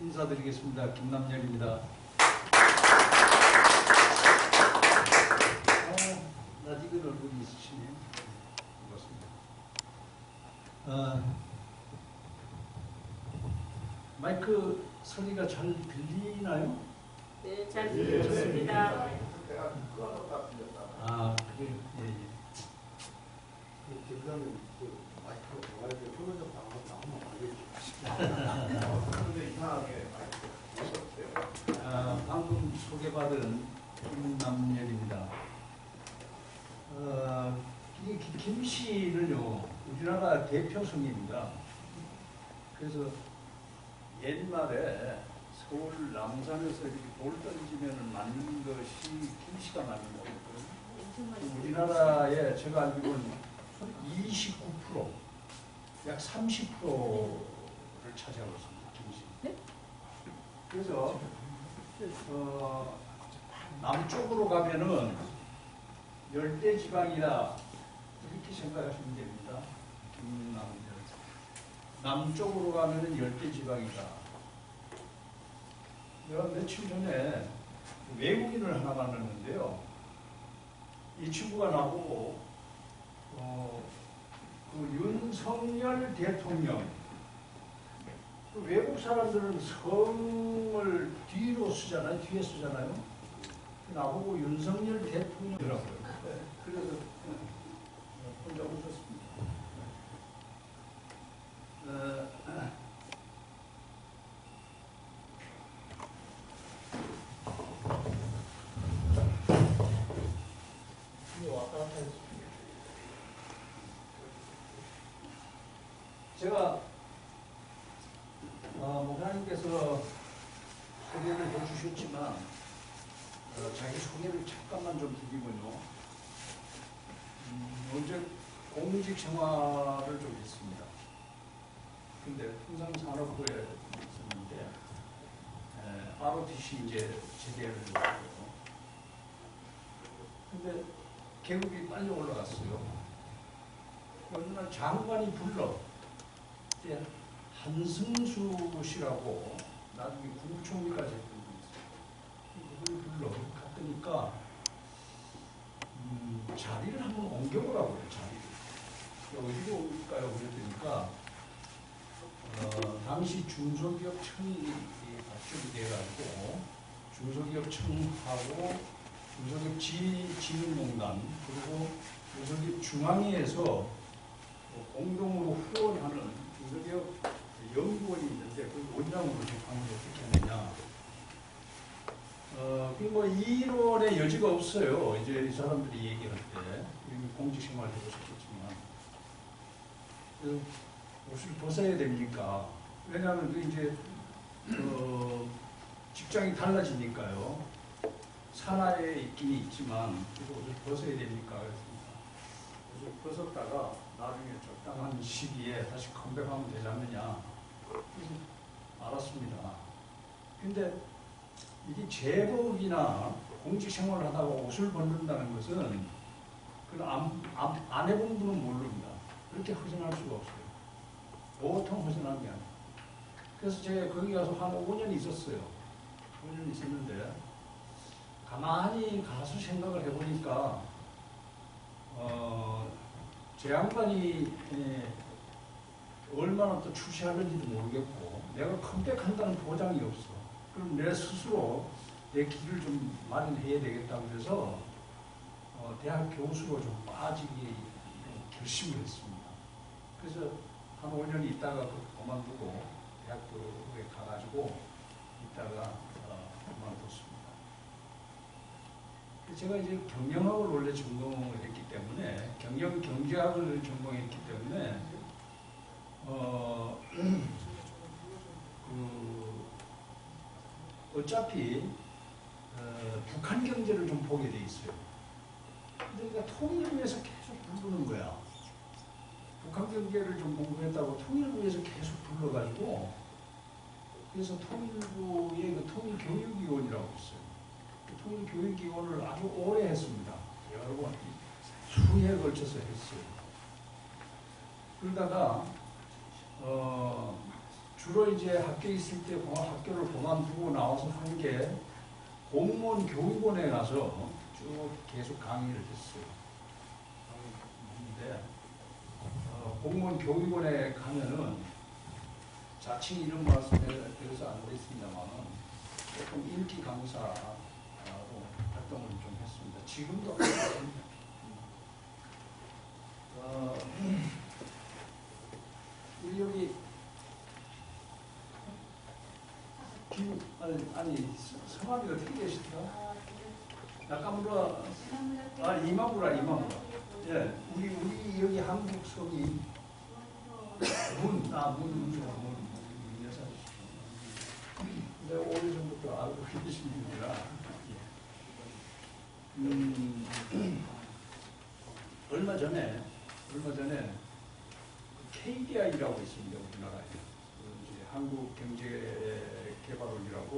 인사드리겠습니다. 김남열입니다. 낯익은 얼굴이 있으시네요. 반갑습니다. 마이크 소리가 잘 들리나요? 네, 잘 들리셨습니다. 아, 그래요? 예, 예. 김사님 마이크로 들어가야 돼. 표면적 당하고 나오면 알겠지. 이상하게 마이크. 방금 소개받은 김남열입니다. 이 김씨는요, 우리나라 대표 성입니다. 그래서 옛말에 서울 남산에서 이렇게 돌 던지면 맞는 것이 김씨가 맞는 거거든요. 우리나라에 제가 알기로는 29%, 약 30%를 차지하고 있습니다. 김씨. 네? 그래서 남쪽으로 가면은 열대지방이다 이렇게 생각하시면 됩니다. 남쪽으로 가면은 열대지방이다. 내가 며칠 전에 외국인을 하나 만났는데요. 이 친구가 나보고 그 윤석열 대통령, 그 외국 사람들은 성을 뒤로 쓰잖아요. 뒤에 쓰잖아요. 나보고 윤석열 대통령이라고요. 그래서 혼자 웃었습니다. 제가 목사님께서 소개를 해주셨지만 자기 소개를 잠깐만 좀 드리면요. 언제 공직 생활을 좀 했습니다. 근데 통상산업부에 있었는데 ROTC 이제 재계를 했고요. 근데 계급이 빨리 올라갔어요. 어느 날 장관이 불러. 이제 한승수 씨라고 나중에 국무총리까지 했던 분이 있어요. 그걸 불러 갔더니까 자리를 한번 옮겨보라고 해요. 자리를. 어디로 옮길까요? 그랬더니까 당시 중소기업청이 발족이 돼가지고 중소기업청하고 중소기업진흥공단 그리고 중소기업 중앙회에서 공동으로 후원하는 중소기업 연구원이 있는데 그 원장으로 접하는 게 어떻게 하느냐. 뭐 이론의 여지가 없어요. 이제 이 사람들이 얘기할 때 공직 생활 해보셨겠지만 옷을 벗어야 됩니까? 왜냐하면 그 이제 직장이 달라지니까요. 산하에 있긴 있지만 옷을 벗어야 됩니까? 그랬습니다. 옷을 벗었다가 나중에 적당한 시기에 다시 컴백하면 되지 않느냐. 알았습니다. 근데 이게 제복이나 공직 생활을 하다가 옷을 벗는다는 것은 안 해본 분은 모릅니다. 그렇게 허전할 수가 없어요. 보통 허전한 게 아니에요. 그래서 제가 거기 가서 한 5년 있었어요. 5년 있었는데 가만히 가서 생각을 해보니까 제 양반이 얼마나 또 출세하는지도 모르겠고 내가 컴백한다는 보장이 없어. 그럼 내 스스로 내 길을 좀 마련해야 되겠다 그래서 대학 교수로 좀 빠지기 결심을 했습니다. 그래서 한 5년 있다가 그만두고 대학교에 가가지고 있다가 그만뒀습니다. 제가 이제 경영학을 원래 전공을 했기 때문에 경영경제학을 전공했기 때문에 어차피 북한 경제를 좀 보게 돼 있어요. 그러니까 통일을 위해서 계속 부르는 거야. 북한 경제를 좀 공부했다고 통일을 위해서 계속 불러가지고 그래서 통일부의 그 통일교육위원이라고 있어요. 그 통일교육위원을 아주 오래 했습니다. 여러 번 수해에 걸쳐서 했어요. 그러다가 주로 이제 학교에 있을 때 학교를 그만두고 나와서 한 게 공무원 교육원에 가서 쭉 계속 강의를 했어요. 근데 공무원 교육원에 가면은 자칭 이름 말씀드려서 안 되겠습니다만은 조금 인기 강사로 활동을 좀 했습니다. 지금도 하고 있습니다. 우리 여기 아니 성함이 어떻게 되시더라? 나카무라 이마무라. 예, 우리 여기 한국 성이 문 여사시죠. 근데 오래전부터 알고 계신 분이라. 얼마 전에 KDI라고 있습니다. 우리나라에 이제 한국경제개발원이라고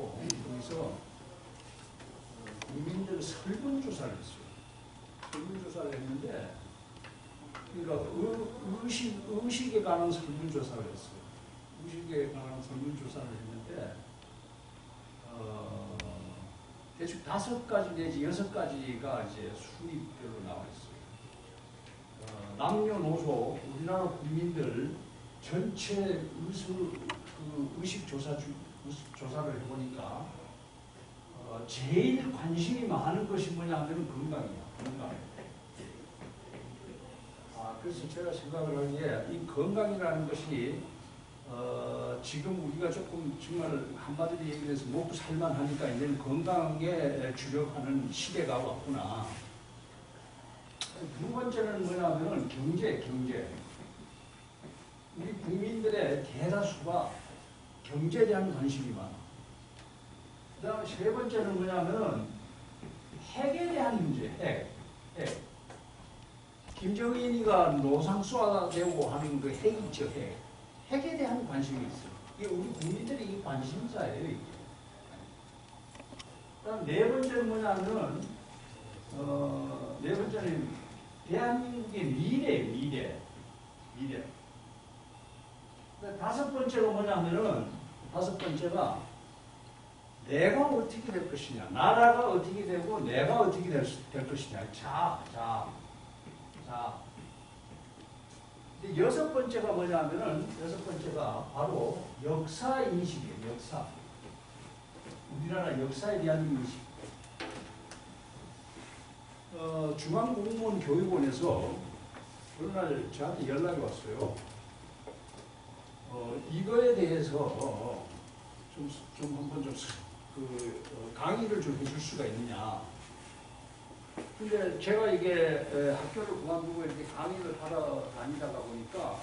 거기서 국민들 설문조사를 했어요. 설문조사를 했는데 그러니까 의식에 관한 설문조사를 했어요. 의식에 관한 설문조사를 했는데 대충 5가지 내지 6가지가 이제 순위별로 나와 있어요. 남녀노소 우리나라 국민들 전체 의식 조사를 해보니까 제일 관심이 많은 것이 뭐냐면 건강이에요. 그래서 제가 생각을 하기에 이 건강이라는 것이 지금 우리가 조금 정말 한마디로 얘기해서 먹고 살만 하니까 이제는 건강에 주력하는 시대가 왔구나. 두 번째는 뭐냐면은 경제. 우리 국민들의 대다수가 경제에 대한 관심이 많아. 그 다음에 세 번째는 뭐냐면은 핵에 대한 문제, 핵. 김정일이가 노상수화되고 하는 그 핵 있죠, 핵. 핵에 대한 관심이 있어요. 이게 우리 국민들이 이 관심사예요, 이게. 그 다음 네 번째는 뭐냐면은, 네 번째는 대한민국의 미래. 다섯 번째가 뭐냐면은, 내가 어떻게 될 것이냐, 나라가 어떻게 되고 내가 어떻게 될 것이냐. 자. 근데 여섯 번째가 뭐냐면은, 바로 역사 인식이에요, 역사. 우리나라 역사에 대한 인식. 중앙공무원교육원에서 어느 날 저한테 연락이 왔어요. 이거에 대해서 좀 한번 강의를 좀 해줄 수가 있느냐. 근데 제가 이게 학교를 그만두고 이렇게 강의를 하러 다니다가 보니까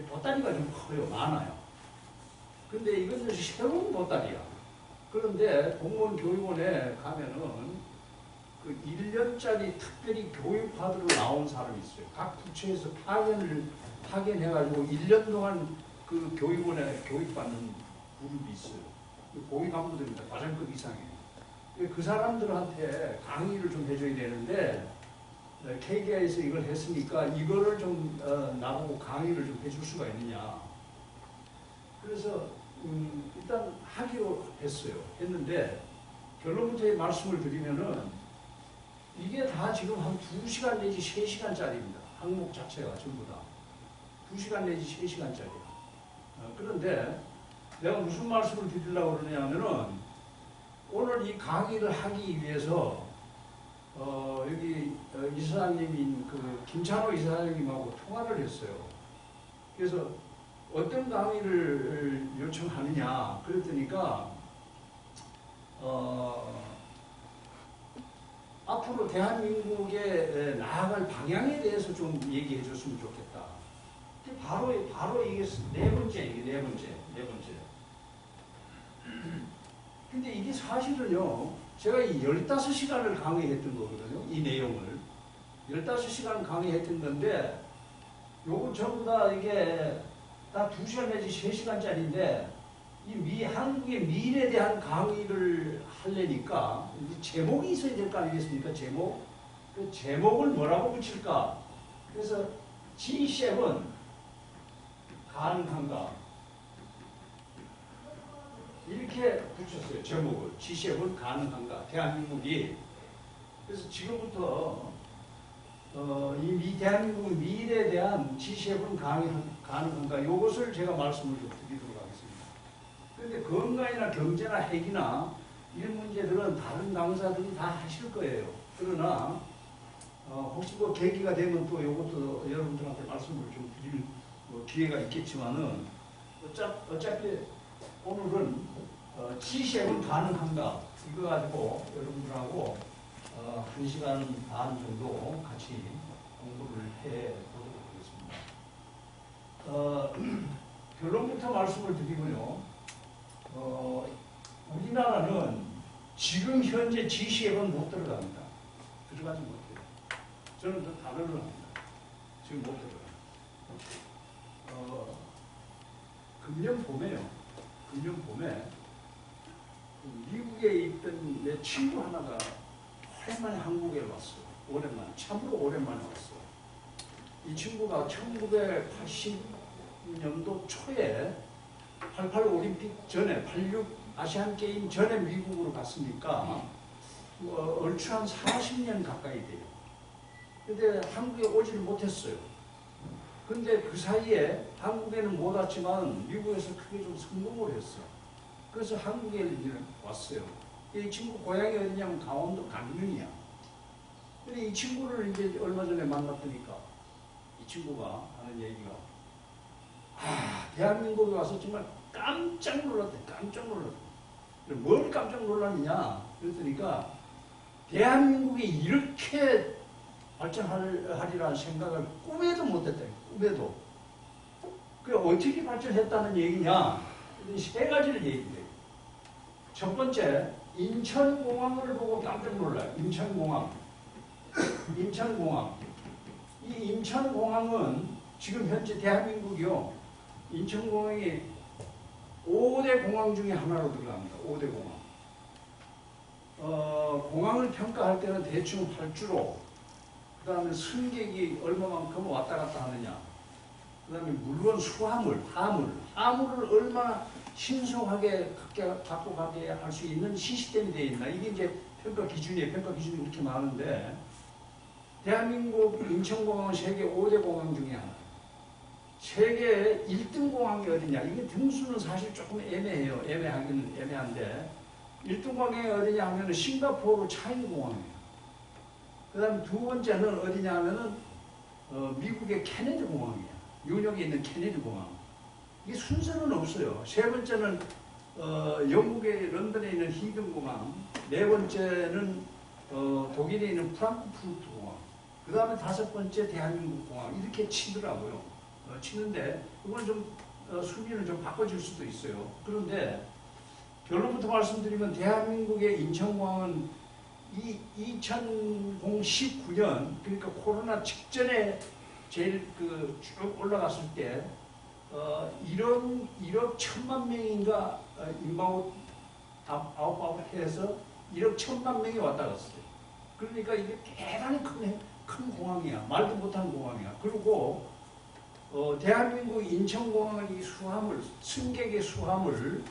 보따리가 좀 커요, 많아요. 근데 이건 새로운 보따리야. 그런데 공무원 교육원에 가면은 그 1년짜리 특별히 교육받으러 나온 사람이 있어요. 각 부처에서 파견해가지고 1년 동안 그 교육원에 교육받는 그룹이 있어요. 고위 간부들입니다. 과장급 이상이에요. 그 사람들한테 강의를 좀 해줘야 되는데 KDI에서 이걸 했으니까 이거를 좀 나보고 강의를 좀 해줄 수가 있느냐. 그래서 일단 하기로 했는데 결론부터 말씀을 드리면은 이게 다 지금 한 2시간 내지 3시간짜리입니다. 항목 자체가 전부 다. 2시간 내지 3시간짜리야. 그런데 내가 무슨 말씀을 드리려고 그러냐면은 오늘 이 강의를 하기 위해서 여기 이사장님인 그 김찬호 이사장님하고 통화를 했어요. 그래서 어떤 강의를 요청하느냐 그랬더니까 앞으로 대한민국에 나아갈 방향에 대해서 좀 얘기해 줬으면 좋겠다. 바로 이게 네 번째. 근데 이게 사실은요, 제가 이 15시간을 강의했던 거거든요. 이 내용을. 15시간 강의했던 건데, 요건 전부 다 이게 다 2시간 내지 3시간짜리인데, 한국의 미래에 대한 강의를 하려니까 제목이 있어야 될 거 아니겠습니까? 제목. 그 제목을 뭐라고 붙일까? 그래서 G7 가능한가? 이렇게 붙였어요. 제목을. G7 가능한가? 대한민국이. 그래서 지금부터 이 대한민국 미래에 대한 G7 가능한가? 이것을 제가 말씀을 좀 드리도록 하겠습니다. 그런데 건강이나 경제나 핵이나 이런 문제들은 다른 강사들이 다 하실 거예요. 그러나 혹시 뭐 계기가 되면 또 이것도 여러분들한테 말씀을 좀 드릴 기회가 있겠지만은 어차피 오늘은 G7 가능한가 이거 가지고 여러분들하고 1시간 반 정도 같이 공부를 해보도록 하겠습니다. 결론부터 말씀을 드리고요. 우리나라는 지금 현재 G7은 못 들어갑니다. 들어가지 못해요. 저는 저 단어를 합니다. 지금 못 들어가요. 금년 봄에 미국에 있던 내 친구 하나가 오랜만에 한국에 왔어요. 참으로 오랜만에 왔어요. 이 친구가 1980년도 초에 88 올림픽 전에 86 아시안 게임 전에 미국으로 갔으니까 얼추 한 40년 가까이 돼요. 근데 한국에 오지를 못했어요. 근데 그 사이에 한국에는 못 왔지만 미국에서 크게 좀 성공을 했어요. 그래서 한국에 왔어요. 이 친구 고향이 어디냐면 강원도 강릉이야. 근데 이 친구를 이제 얼마 전에 만났더니까 이 친구가 하는 얘기가 대한민국에 와서 정말 깜짝 놀랐대. 뭘 깜짝 놀랐느냐 그랬더니까 대한민국이 이렇게 발전하리라는 생각을 꿈에도 못했다. 꿈에도. 그 어떻게 발전했다는 얘기냐? 세 가지를 얘기해요. 첫 번째, 인천공항을 보고 깜짝 놀라요. 인천공항. 이 인천공항은 지금 현재 대한민국이요. 인천공항이 5대 공항 중에 하나로 들어갑니다. 5대 공항. 공항을 평가할 때는 대충 활주로, 그 다음에 승객이 얼마만큼 왔다 갔다 하느냐, 그 다음에 물론 수화물, 화물을 얼마나 신속하게 갖고 가게 할 수 있는 시스템이 되어 있나. 이게 이제 평가 기준이에요. 평가 기준이 그렇게 많은데, 대한민국 인천공항은 세계 5대 공항 중에 하나. 세계 1등 공항이 어디냐. 이게 등수는 사실 조금 애매해요. 애매한데 1등 공항이 어디냐 하면은 싱가포르 차이 공항이에요. 그 다음에 두 번째는 어디냐 하면은 미국의 케네디 공항이에요. 뉴욕에 있는 케네디 공항. 이게 순서는 없어요. 세 번째는 영국의 런던에 있는 히든 공항. 네 번째는 독일에 있는 프랑크푸르트 공항. 그 다음에 다섯 번째 대한민국 공항. 이렇게 치더라고요. 치는데 이건 좀 순위를 좀 바꿔줄 수도 있어요. 그런데 결론부터 말씀드리면 대한민국의 인천공항은 2019년 그러니까 코로나 직전에 제일 쭉 올라갔을 때 1억 1,000만 명인가 인바웃 아웃바웃 해서 1억 1,000만 명이 왔다 갔어요. 그러니까 이게 대단히 큰 공항이야. 말도 못하는 공항이야. 그리고 대한민국 인천공항은 이 수화물, 승객의 수화물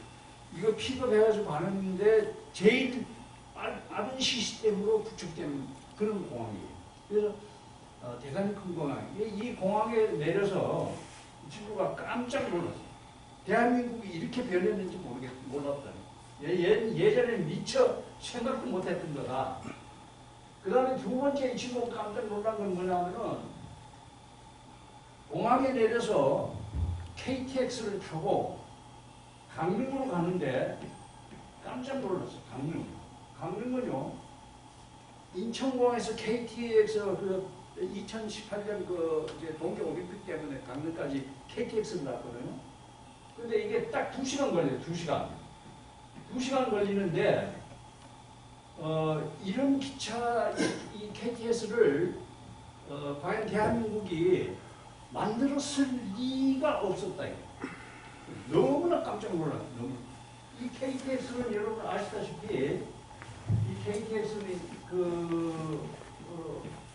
이거 픽업해가지고 가는데 제일 빠른 시스템으로 구축된 그런 공항이에요. 그래서 대단히 큰 공항이에요. 이 공항에 내려서 이 친구가 깜짝 놀랐어요. 대한민국이 이렇게 변했는지 몰랐다. 예전에 미처 생각도 못했던 거다. 그 다음에 두 번째 이 친구가 깜짝 놀란 건 뭐냐면은 공항에 내려서 KTX를 타고 강릉으로 가는데 깜짝 놀랐어요. 강릉은요, 인천공항에서 KTX 2018년 동계올림픽 때문에 강릉까지 KTX를 갔거든요. 근데 이게 딱 2시간 걸려요. 2시간 걸리는데 이런 기차, 이 KTX를 과연 대한민국이 만들었을 리가 없었다. 너무나 깜짝 놀랐어요. 이 KTX는 여러분 아시다시피 이 KTX는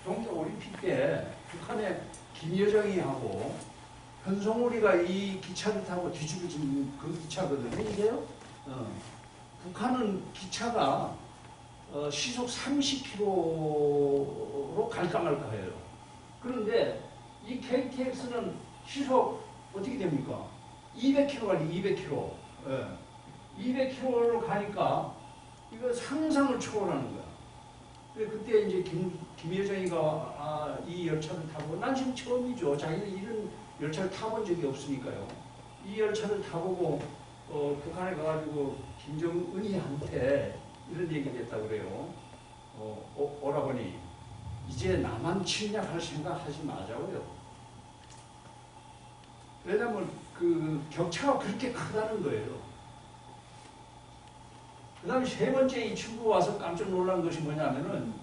동계올림픽 때 북한의 김여정이 하고 현송우리가 이 기차를 타고 뒤집어진 그 기차거든요. 이게요. 북한은 기차가 시속 30km로 갈까 말까 해요. 그런데 이 KTX는 시속 어떻게 됩니까? 200km 가니 200km. 200km로 가니까 이거 상상을 초월하는 거야. 그때 이제 김여정이가 이 열차를 타고, 난 지금 처음이죠. 자기는 이런 열차를 타본 적이 없으니까요. 이 열차를 타보고 북한에 가가지고 김정은이한테 이런 얘기를 했다고 그래요. 오라버니, 이제 남한 침략할 생각 하지 마자고요. 왜냐면 그 격차가 그렇게 크다는 거예요. 그 다음에 세 번째 이 친구가 와서 깜짝 놀란 것이 뭐냐면은,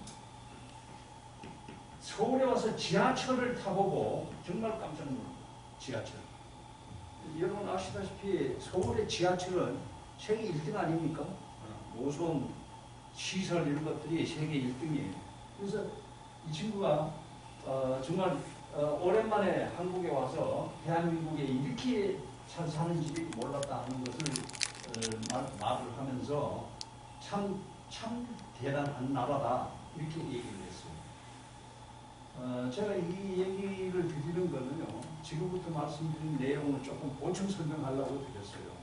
서울에 와서 지하철을 타보고 정말 깜짝 놀랐어요. 지하철. 여러분 아시다시피 서울의 지하철은 세계 1등 아닙니까? 노선, 시설 이런 것들이 세계 1등이에요. 그래서 이 친구가 정말 오랜만에 한국에 와서 대한민국에 이렇게 잘 사는 집이 몰랐다 하는 것을 말을 하면서 참 대단한 나라다 이렇게 얘기를 했어요. 제가 이 얘기를 드리는 거는요, 지금부터 말씀드린 내용을 조금 보충 설명하려고 드렸어요.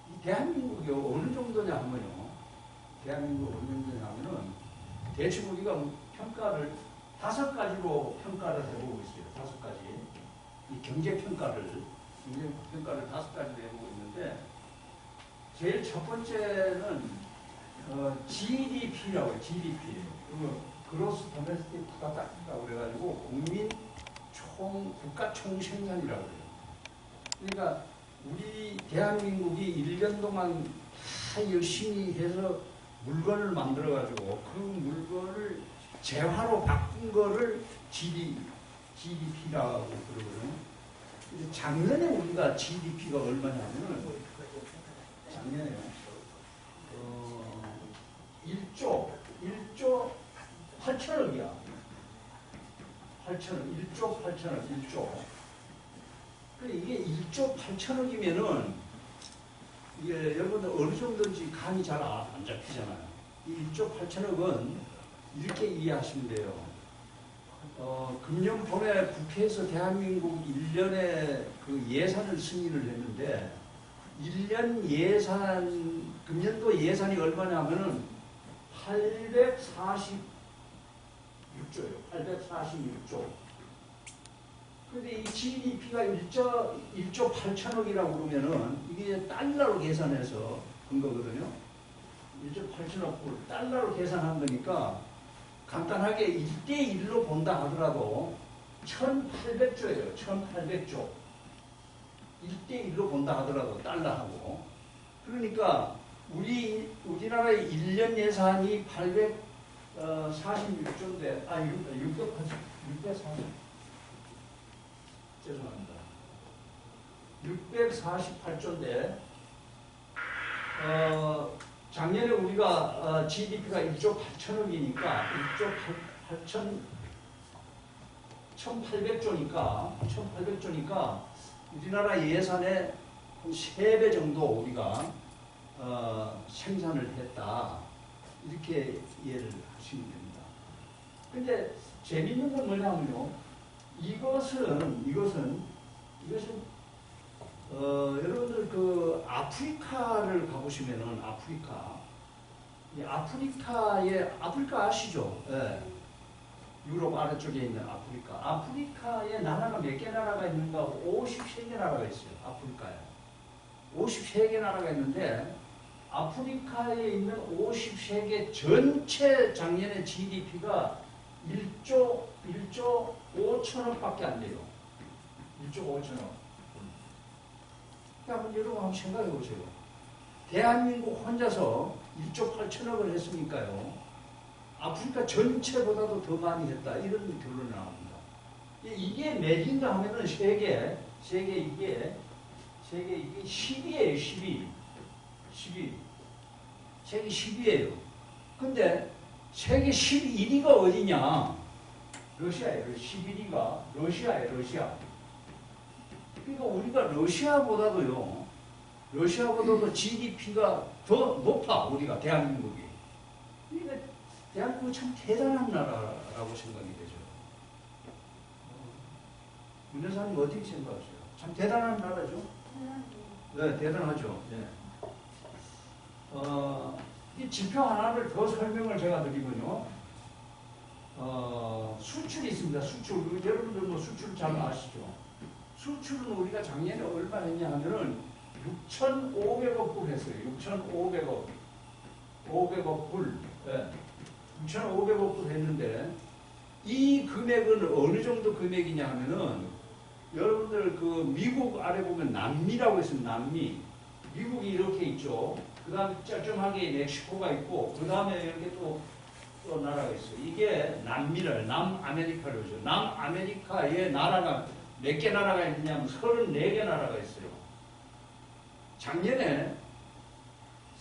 이 대한민국이 어느 정도냐 하면요, 대한민국이 어느 정도냐 하면은 대충 우리가 평가를 5가지로 평가를 해보고 있어요. 5가지. 이 경제평가를 5가지로 해보고 있는데, 제일 첫 번째는 GDP라고 해요. GDP. 그로스 도메스틱 프로덕트라고 그래가지고 국가 총생산이라고 해요. 그러니까 우리 대한민국이 1년 동안 다 열심히 해서 물건을 만들어가지고 그 물건을 재화로 바꾼 거를 GDP라고 그러거든요. 작년에 우리가 GDP가 얼마냐면은, 작년에요. 1조 8천억이야. 1조 8천억. 이게 1조 8천억이면은, 이게 여러분들 어느 정도인지 감이 잘 안 잡히잖아요. 이 1조 8천억은 이렇게 이해하시면 돼요. 금년 봄에 국회에서 대한민국 1년에 그 예산을 승인을 했는데, 1년 예산, 금년도 예산이 얼마냐면은 846조예요. 846조. 근데 이 GDP가 1조 8천억이라고 그러면은 이게 달러로 계산해서 한 거거든요. 1조 8천억 불 달러로 계산한 거니까 간단하게 1대1로 본다 하더라도 1800조예요. 1800조. 1대1로 본다 하더라도 달러하고. 그러니까 우리나라의 1년 예산이 846조인데, 640. 죄송합니다. 648조인데, 작년에 우리가 GDP가 1조 8천억이니까 1조 1800조니까 우리나라 예산의 한 3배 정도 우리가 생산을 했다. 이렇게 이해를 하시면 됩니다. 근데 재밌는 건 뭐냐면요, 이것은 여러분들 그 아프리카를 가보시면은 아프리카 아시죠? 예. 유럽 아래쪽에 있는 아프리카에 나라가 몇 개 나라가 있는가? 53개 나라가 있어요. 아프리카에 53개 나라가 있는데, 아프리카에 있는 53개 전체 작년의 GDP가 1조 5천억밖에 안 돼요. 1조 5천억. 그러니까 여러분 한번 생각해 보세요. 대한민국 혼자서 1조 8천억을 했으니까요, 아프리카 전체보다도 더 많이 했다. 이런 결론이 나옵니다. 이게 몇인가 하면은 세계 이게 10위예요. 10위. 세계 10위예요. 근데 세계 11위가 어디냐? 러시아예요. 11위가 러시아예요. 러시아. 그러니까 우리가 러시아보다도 GDP가 더 높아, 우리가, 대한민국이. 그러니까 대한민국은 참 대단한 나라라고 생각이 되죠. 문 여사님 어떻게 생각하세요? 참 대단한 나라죠? 네, 대단하죠. 네. 이 지표 하나를 더 설명을 제가 드리면요. 수출이 있습니다. 수출. 여러분들 뭐 수출 잘 아시죠? 수출은 우리가 작년에 얼마 했냐 하면은 6,500억 불 했어요. 6,500억. 500억 불. 네. 6,500억 불 했는데, 이 금액은 어느 정도 금액이냐 하면은, 여러분들 그 미국 아래 보면 남미라고 있습니다. 남미. 미국이 이렇게 있죠. 그 다음에 쩌쩌하게 멕시코가 있고, 그 다음에 이렇게 또 나라가 있어요. 이게 남미를, 남아메리카로죠. 남아메리카의 나라가 몇 개 나라가 있냐면 34개 나라가 있어요. 작년에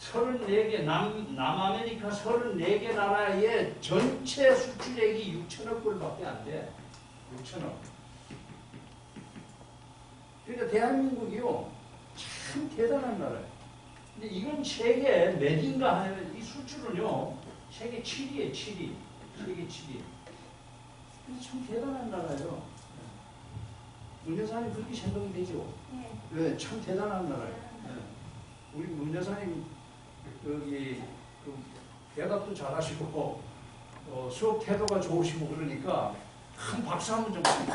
34개, 남아메리카 34개 나라의 전체 수출액이 6천억 불밖에 안 돼. 6천억. 그러니까 대한민국이요, 참 대단한 나라예요. 근데 이건 세계 몇인가 하면, 이 수출은요, 세계 7위에 7위. 세계 7위. 그래서 참 대단한 나라예요. 문 여사님 그렇게 생각이 되죠? 네. 네, 참 대단한 나라예요. 네. 우리 문 여사님, 여기, 대답도 잘하시고, 수업 태도가 좋으시고 그러니까, 큰 박수 한번 좀 주세요.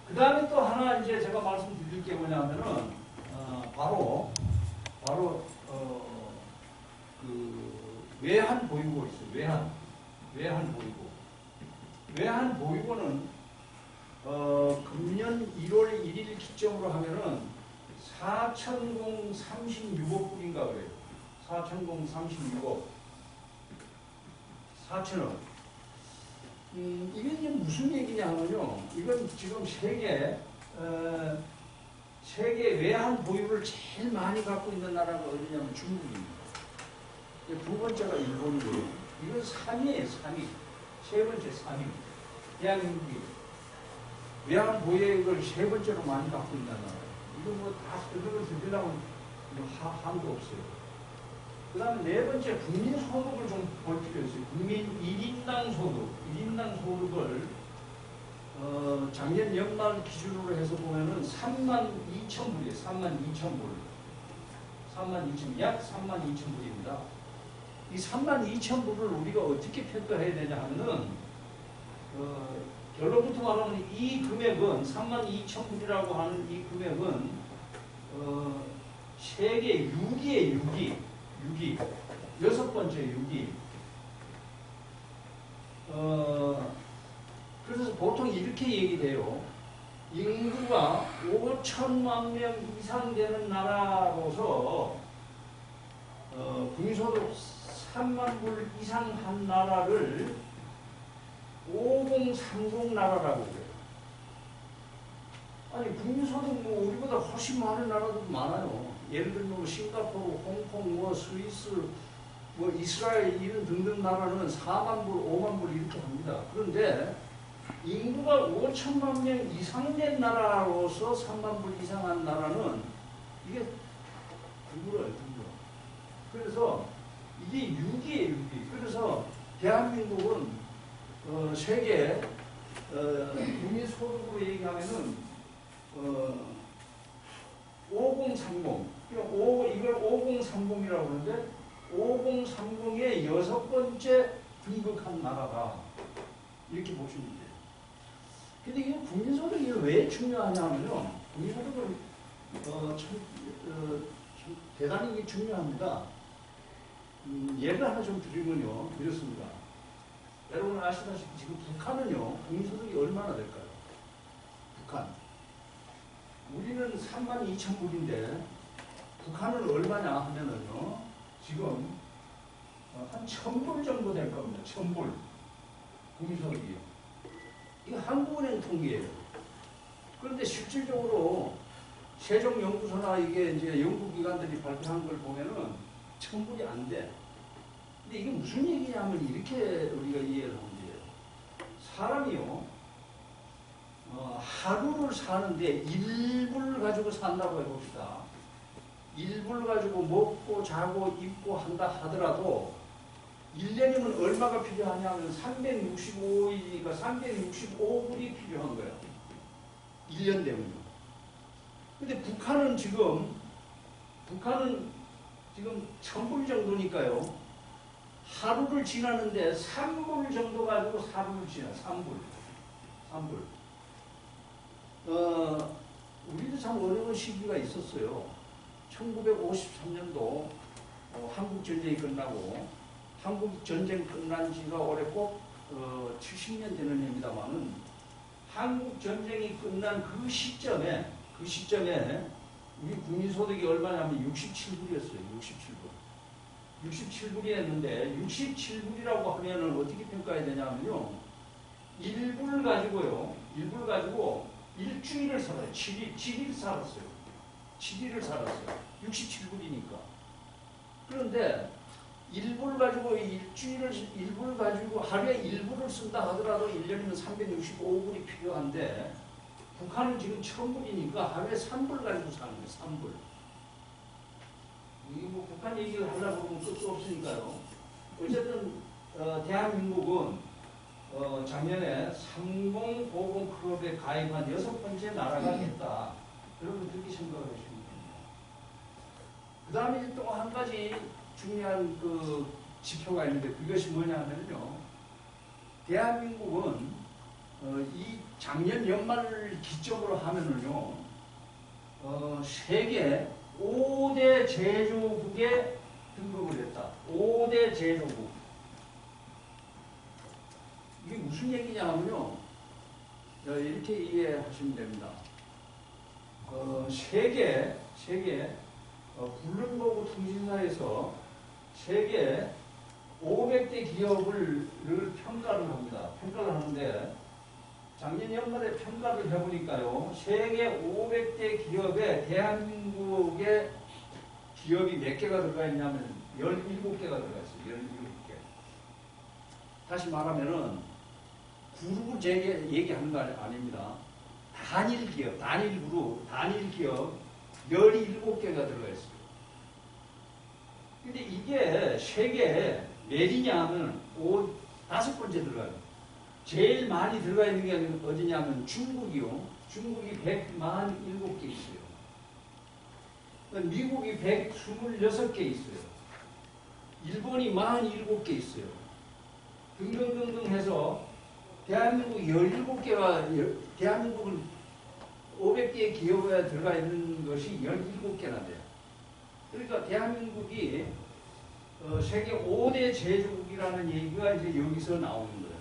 그 다음에 또 하나 이제 제가 말씀드릴 게 뭐냐면은, 바로, 외환 보유고 있어요. 외환 보유고. 외환 보유고는, 금년 1월 1일 기점으로 하면은 4,036억 불인가 그래요. 4,036억. 4천억. 이게 이제 무슨 얘기냐 하면요. 이건 지금 세계 외환 보유를 제일 많이 갖고 있는 나라가 어디냐면 중국입니다. 두 번째가 일본이고요. 이건 3위예요, 3위. 세 번째 3위. 대한민국이 외환 보유액을 세 번째로 많이 갖고 있는 나라. 이거 뭐 다 그걸 들으려고 한도 없어요. 그 다음에 네 번째, 국민 소득을 좀 볼 필요 있어요. 국민 1인당 소득을, 작년 연말 기준으로 해서 보면은 32,000불이에요. 32,000불. 약 32,000불입니다. 이 32,000불을 우리가 어떻게 평가해야 되냐 하면은, 결론부터 말하면 이 금액은, 32,000불이라고 하는 이 금액은, 세계 6위에 6위. 여섯 번째 6위. 그래서 보통 이렇게 얘기돼요. 인구가 5천만 명 이상 되는 나라로서, 국민소득 3만 불 이상 한 나라를 5030 나라라고 그래요. 아니, 국민소득 뭐 우리보다 훨씬 많은 나라도 많아요. 예를 들면 싱가포르, 홍콩, 뭐 스위스, 뭐 이스라엘 이런 등등 나라는 4만 불, 5만 불 이렇게 합니다. 그런데 인구가 5천만 명 이상 된 나라로서 3만 불 이상한 나라는 이게 드물어요. 그래서 이게 6위예요, 6위. 그래서 대한민국은 세계 국민 소득으로 얘기하면은 5030. 이걸 5030이라고 하는데 5030의 여섯 번째 등극한 나라다. 이렇게 보시면 돼요. 근데 이게 국민소득이 왜 중요하냐면요. 국민소득은 참 대단히 중요합니다. 예를 하나 좀 드리면요. 이렇습니다. 여러분 아시다시피 지금 북한은요. 국민소득이 얼마나 될까요? 북한. 우리는 32,000불인데 북한은 얼마냐 하면은요. 지금 한 1,000불 정도 될 겁니다. 1,000불. 국민소득이요. 이거 한국은행 통계예요. 그런데 실질적으로 세종연구소나 이게 이제 연구기관들이 발표한 걸 보면은 1,000불이 안 돼. 근데 이게 무슨 얘기냐면 이렇게 우리가 이해를 하면 돼요. 사람이요. 하루를 사는데 1불 가지고 산다고 해봅시다. 1불 가지고 먹고 자고 입고 한다 하더라도 1년이면 얼마가 필요하냐면 365일이니까 365불이 필요한 거예요. 1년 되면요. 근데 북한은 지금 1000불 정도니까요. 하루를 지나는데 3불 정도 가지고 하루를 지나. 3불. 우리도 참 어려운 시기가 있었어요. 1953년도 한국전쟁이 끝나고, 한국전쟁 끝난 지가 올해 꼭 70년 되는 해입니다만은, 한국전쟁이 끝난 그 시점에 우리 국민소득이 얼마냐면 67불이었어요. 67불이었는데 67불이라고 하면은 어떻게 평가해야 되냐면요. 1불 가지고 일주일을 살아요. 7일 살았어요. 7일을 살았어요. 67불이니까. 그런데 1불 가지고 일불 가지고 하루에 1불을 쓴다 하더라도 1년이면 365불이 필요한데, 북한은 지금 1000불이니까 하루에 3불 가지고 사는 거예요. 3불. 이게 뭐 북한 얘기를 하려고 그러면 끝도 없으니까요. 어쨌든 대한민국은 작년에 3050 클럽에 가입한 6번째 나라가 됐다. 여러분 그렇게 생각을 하시면 됩니다. 그 다음에 또 한 가지 중요한 그 지표가 있는데, 그것이 뭐냐 하면요. 대한민국은 이 작년 연말을 기점으로 하면은요, 세계 5대 제조국에 등극을 했다. 5대 제조국. 이게 무슨 얘기냐 하면요, 이렇게 이해하시면 됩니다. 세계 블룸버그 통신사에서 세계 500대 기업을 평가를 합니다. 평가를 하는데, 작년 연말에 평가를 해보니까요, 세계 500대 기업에 대한민국의 기업이 몇 개가 들어가 있냐면 17개가 들어가 있어요. 17개. 다시 말하면은 그룹을 얘기하는 거 아닙니다. 단일 기업, 단일 그룹, 단일 기업 17개가 들어가 있어요. 근데 이게 세계에 몇이냐 하면 5번째 들어가요. 제일 많이 들어가 있는 게 어디냐면 중국이요. 중국이 147개 있어요. 미국이 126개 있어요. 일본이 47개 있어요. 등등등등 해서 대한민국 17개가, 대한민국은 500개의 기업에 들어가 있는 것이 17개나 돼요. 그러니까 대한민국이 세계 5대 제조국이라는 얘기가 이제 여기서 나오는 거예요.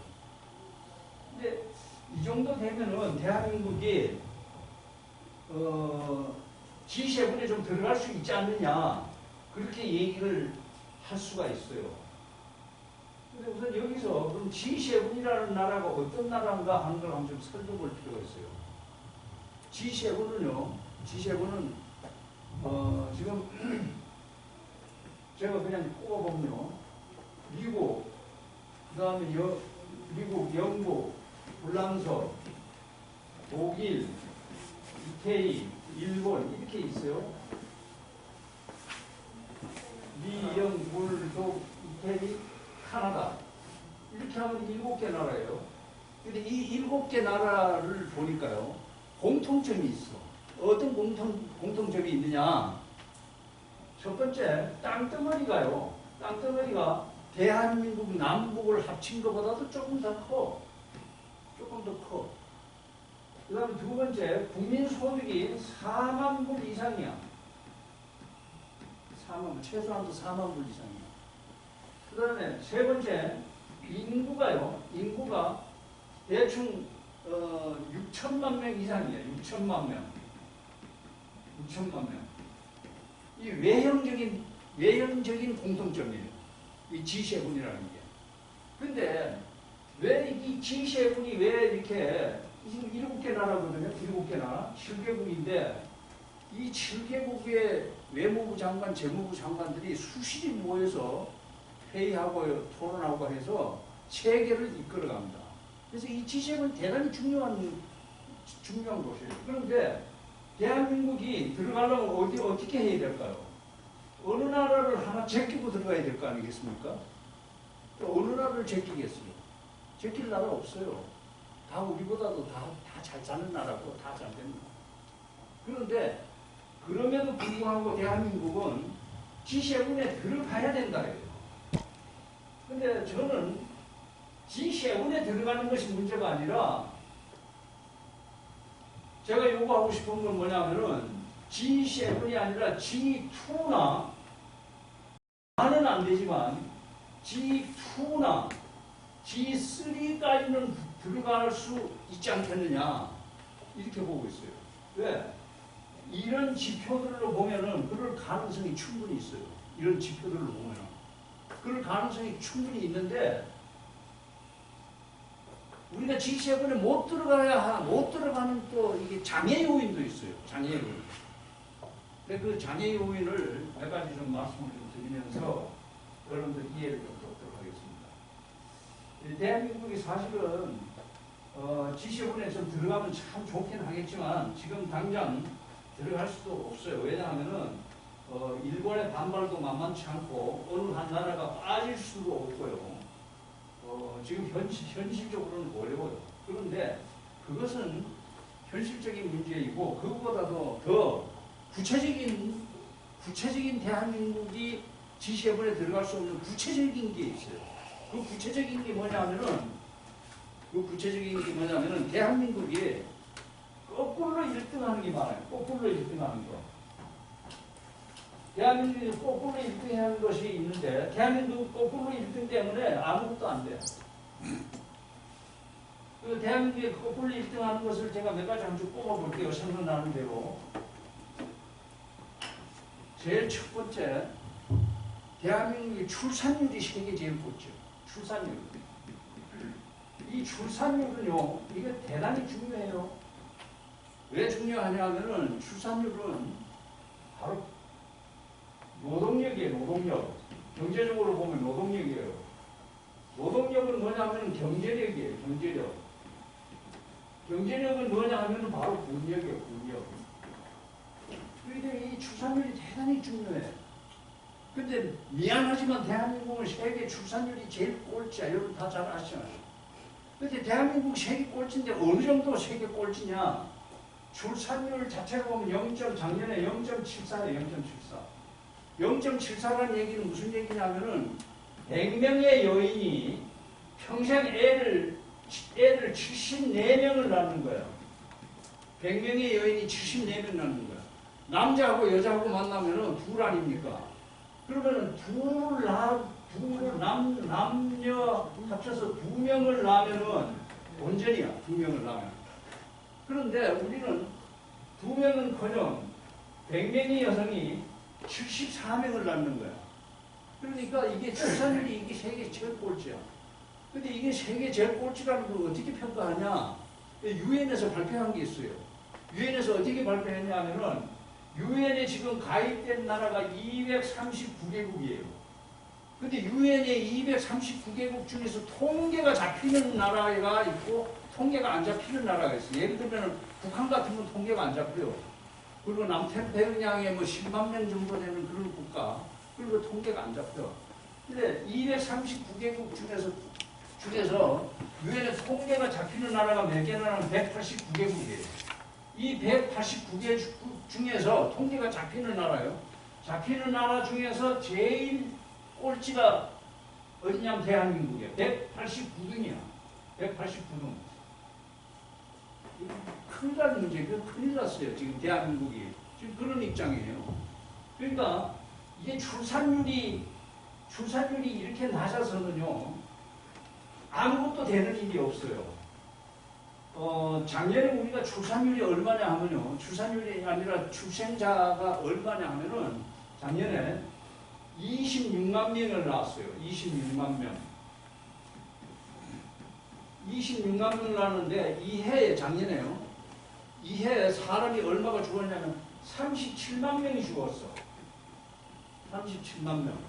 근데 이 정도 되면은 대한민국이 G7에 좀 들어갈 수 있지 않느냐, 그렇게 얘기를 할 수가 있어요. 근데 우선 여기서 그럼 G7이라는 나라가 어떤 나라인가 하는 걸 한번 좀 살펴볼 필요가 있어요. G7은 지금 제가 그냥 꼽아보면요, 미국, 그 다음에 미국, 영국, 불란서, 독일, 이태리, 일본 이렇게 있어요. 미, 영, 불, 독, 이태리, 카나다 이렇게 하면 7개 나라예요. 근데 이 7개 나라를 보니까요, 공통점이 있어. 어떤 공통점이 있느냐? 첫 번째, 땅덩어리가요. 땅덩어리가 대한민국 남북을 합친 것보다도 조금 더 커. 조금 더 커. 그 다음에 두 번째, 국민 소득이 4만 불 이상이야. 4만 불, 최소한도 4만 불 이상이야. 그 다음에 세 번째, 인구가 대충 6천만 명 이상이에요. 6천만 명. 이 외형적인 공통점이에요. 이 G7이라는 게. 근데 왜 이 G7이 왜 이렇게, 지금 7개 나라거든요. 7개 나라. 7개국인데 이 7개국의 외무부 장관, 재무부 장관들이 수시이 모여서 회의하고 토론하고 해서 체계를 이끌어갑니다. 그래서 이 G7은 대단히 중요한 중요한 것이에요. 그런데 대한민국이 들어가려면 어떻게 해야 될까요? 어느 나라를 하나 제끼고 들어가야 될 거 아니겠습니까? 어느 나라를 제끼겠어요? 제낄 나라 없어요. 다 우리보다도 다 잘 사는 나라고 다 잘 되는 나라. 그런데 그럼에도 불구하고 대한민국은 G7에 들어가야 된다예요. 근데 저는 G7에 들어가는 것이 문제가 아니라 제가 요구하고 싶은 건 뭐냐면은 G7이 아니라 G2나 나는 안 되지만 G2나 G3까지는 들어갈 수 있지 않겠느냐 이렇게 보고 있어요. 왜? 이런 지표들로 보면은 그럴 가능성이 충분히 있어요. 이런 지표들로 보면은 그럴 가능성이 충분히 있는데 우리가 G7에 못 들어가는 또 이게 장애 요인도 있어요. 장애 요인. 근데 그 장애 요인을 몇 가지 좀 말씀을 좀 드리면서 여러분들 이해를 좀 돕도록 하겠습니다. 대한민국이 사실은 G7에 좀 들어가면 참 좋긴 하겠지만 지금 당장 들어갈 수도 없어요. 왜냐하면은 일본의 반발도 만만치 않고 어느 한 나라가 빠질 수도 없고요. 지금 현실적으로는 어려워요. 그런데 그것은 현실적인 문제이고 그것보다도 더 구체적인 대한민국이 G7에 들어갈 수 없는 구체적인 게 있어요. 그 구체적인 게 뭐냐면은 대한민국이 거꾸로 1등하는 게 많아요. 거꾸로 1등하는 거. 대한민국이 거꾸로 1등하는 것이 있는데 대한민국 거꾸로 1등 때문에 아무것도 안 돼요. 그 대한민국이 거꾸로 1등하는 것을 제가 몇 가지 한번 뽑아볼게요. 생각나는 대로. 제일 첫 번째, 대한민국의 출산율이 세계 제일 높죠. 출산율. 이 출산율은요, 이게 대단히 중요해요. 왜 중요하냐면은 출산율은 바로 노동력이에요, 노동력. 경제적으로 보면 노동력이에요. 노동력은 뭐냐면 경제력이에요, 경제력. 경제력은 뭐냐 하면 바로 군력이에요, 군력. 그런데 이 출산율이 대단히 중요해. 근데 미안하지만 대한민국은 세계 출산율이 제일 꼴찌야. 여러분 다 잘 아시잖아요. 근데 대한민국 세계 꼴찌인데 어느 정도 세계 꼴찌냐? 출산율 자체로 보면 작년에 0.74예요, 0.74. 0.74라는 얘기는 무슨 얘기냐면은 100명의 여인이 평생 애를 74명을 낳는 거예요. 100명의 여인이 74명 낳는 거야. 남자하고 여자하고 만나면은 둘 아닙니까? 그러면은 남녀 합쳐서 2명을 낳으면은 온전이야. 2명을 낳으면. 그런데 우리는 2명은커녕 100명의 여성이 74명을 낳는 거야. 그러니까 이게 출산율이 이게 세계 제일 꼴찌야. 근데 이게 세계 제일 꼴찌라는 걸 어떻게 평가하냐? 유엔에서 발표한 게 있어요. 유엔에서 어떻게 발표했냐 하면은 유엔에 지금 가입된 나라가 239개국이에요. 근데 유엔의 239개국 중에서 통계가 잡히는 나라가 있고 통계가 안 잡히는 나라가 있어요. 예를 들면 북한 같은 건 통계가 안 잡혀요. 그리고 남태평양에 뭐 10만 명 정도 되는 그런 국가, 그리고 통계가 안 잡혀. 근데 239개국 중에서 유엔에 통계가 잡히는 나라가 몇 개냐면 189개국이에요. 이 189개국 중에서 통계가 잡히는 나라요. 잡히는 나라 중에서 제일 꼴찌가 어디냐면 대한민국이에요. 189등이야. 189등. 큰일 날 문제, 큰일 났어요. 지금 대한민국이. 지금 그런 입장이에요. 그러니까 이게 출산율이 이렇게 낮아서는요, 아무것도 되는 일이 없어요. 작년에 우리가 출산율이 얼마냐 하면요, 출산율이 아니라 출생자가 얼마냐 하면은 작년에 26만 명을 낳았어요. 26만 명. 26만 명을 낳았는데 이 해에 작년에요. 이 해에 사람이 얼마가 죽었냐면 37만 명이 죽었어. 37만 명.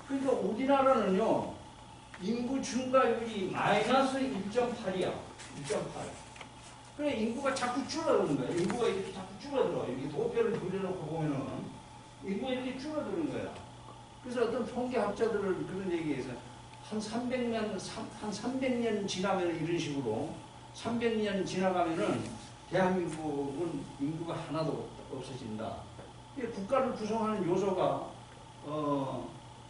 그러니까 우리나라는요, 인구 증가율이 마이너스 1.8이야. 1.8. 그래 인구가 자꾸 줄어드는 거야. 인구가 이렇게 자꾸 줄어들어. 이렇게 도표를 그려놓고 보면은 인구가 이렇게 줄어드는 거야. 그래서 어떤 통계학자들은 그런 얘기해서 한 300년 지나면 이런 식으로 300년 지나가면은 대한민국은 인구가 하나도 없어진다. 국가를 구성하는 요소가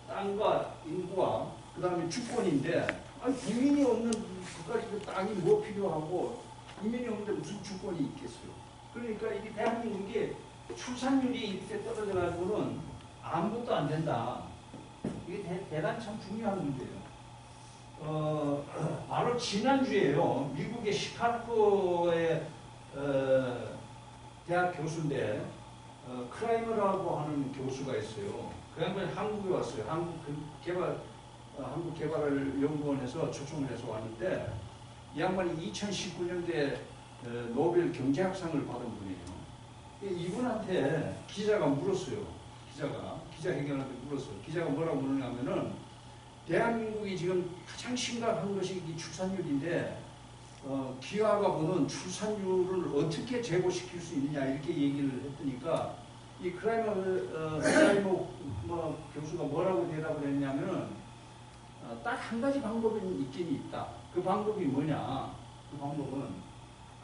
땅과 인구와 그 다음에 주권인데 아니, 국민이 없는 국가에 땅이 뭐 필요하고 국민이 없는데 무슨 주권이 있겠어요. 그러니까 이게 대한민국이 출산율이 이렇게 떨어져 가지고는 아무것도 안 된다. 이게 대단히 참 중요한 문제예요. 바로 지난주에요. 미국의 시카고의 대학 교수인데 크라이머라고 하는 교수가 있어요. 그 양반이 한국에 왔어요. 한국개발연구원에서 초청을 해서 왔는데 이 양반이 2019년도에 노벨 경제학상을 받은 분이에요. 이분한테 기자가 물었어요. 기자회견한테 물었어요. 기자가 뭐라고 물으냐면은 대한민국이 지금 가장 심각한 것이 이 출산율인데 기아가 보는 출산율을 어떻게 제고시킬 수 있느냐 이렇게 얘기를 했더니까 이 크라이머 교수가 뭐라고 대답을 했냐면은 딱 한 가지 방법이 있긴 있다. 그 방법이 뭐냐?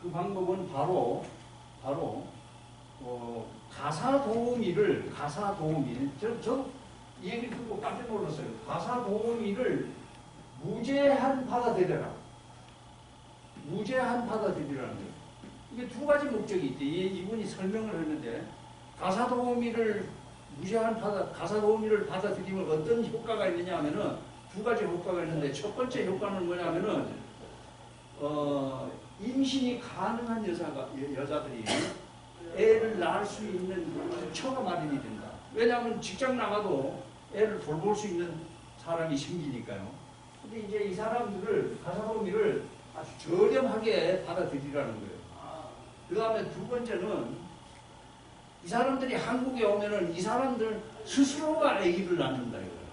그 방법은 바로 가사도우미를 저도 이 얘기 듣고 깜짝 놀랐어요. 가사도우미를 무제한 받아들여라. 무제한 받아들이라는 거예요. 이게 두 가지 목적이 있대. 이분이 설명을 했는데 가사도우미를 받아들이면 어떤 효과가 있느냐 하면은 두 가지 효과가 있는데 첫 번째 효과는 뭐냐면은 임신이 가능한 여자들이 애를 낳을 수 있는 처가 마련이 된다. 왜냐하면 직장 나가도 애를 돌볼 수 있는 사람이 생기니까요. 근데 이제 이 사람들을 가사도우미를 아주 저렴하게 받아들이라는 거예요. 그 다음에 두 번째는 이 사람들이 한국에 오면은 이 사람들 스스로가 아기를 낳는다 이거예요.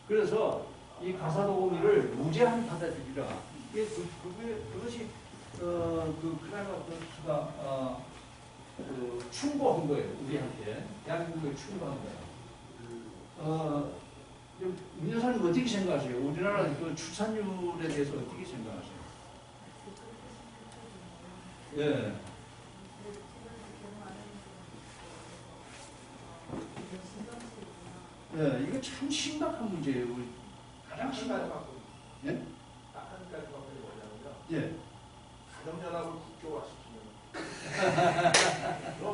그래서 이 가사도우미를 무제한 받아들이라. 이게 그것이 그 크라이머 교수가 충고한 거예요. 우리한테 대한민국에 충고한 거예요. 문 여사님 어떻게 생각하세요? 우리나라 그 출산율에 대해서 어떻게 생각하세요? 예. 예, 이거 참 심각한 문제예요. 우리 가장 심각한. 예? 딱 한 가지 방법이 뭐냐면요. 예. 가정연합을 국교화시키면 그럼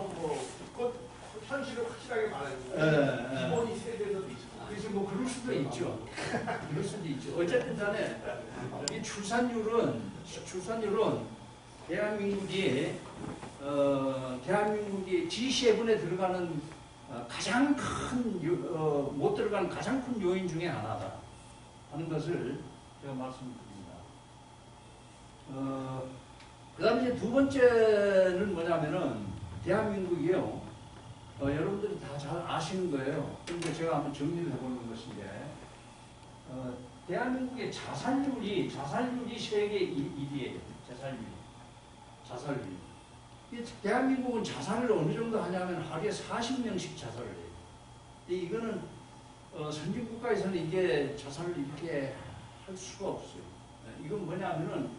현실을 확실하게 말해주고 기본이 세대에서 돼 있고. 그래서 뭐 그럴 수도 있죠. 그럴 수도 있죠. 어쨌든 간에 이 출산율은 대한민국이 G7에 들어가는 가장 못 들어가는 가장 큰 요인 중에 하나다 하는 것을 제가 말씀드립니다. 그 다음에 이제 두 번째는 뭐냐면은 대한민국이요. 여러분들이 다 잘 아시는 거예요. 그런데 제가 한번 정리를 해보는 것인데 대한민국의 자살률이 세계 1위예요. 자살률. 대한민국은 자살을 어느 정도 하냐면 하루에 40명씩 자살을 해요. 이거는 선진국가에서는 이게 자살을 이렇게 할 수가 없어요. 이건 뭐냐면은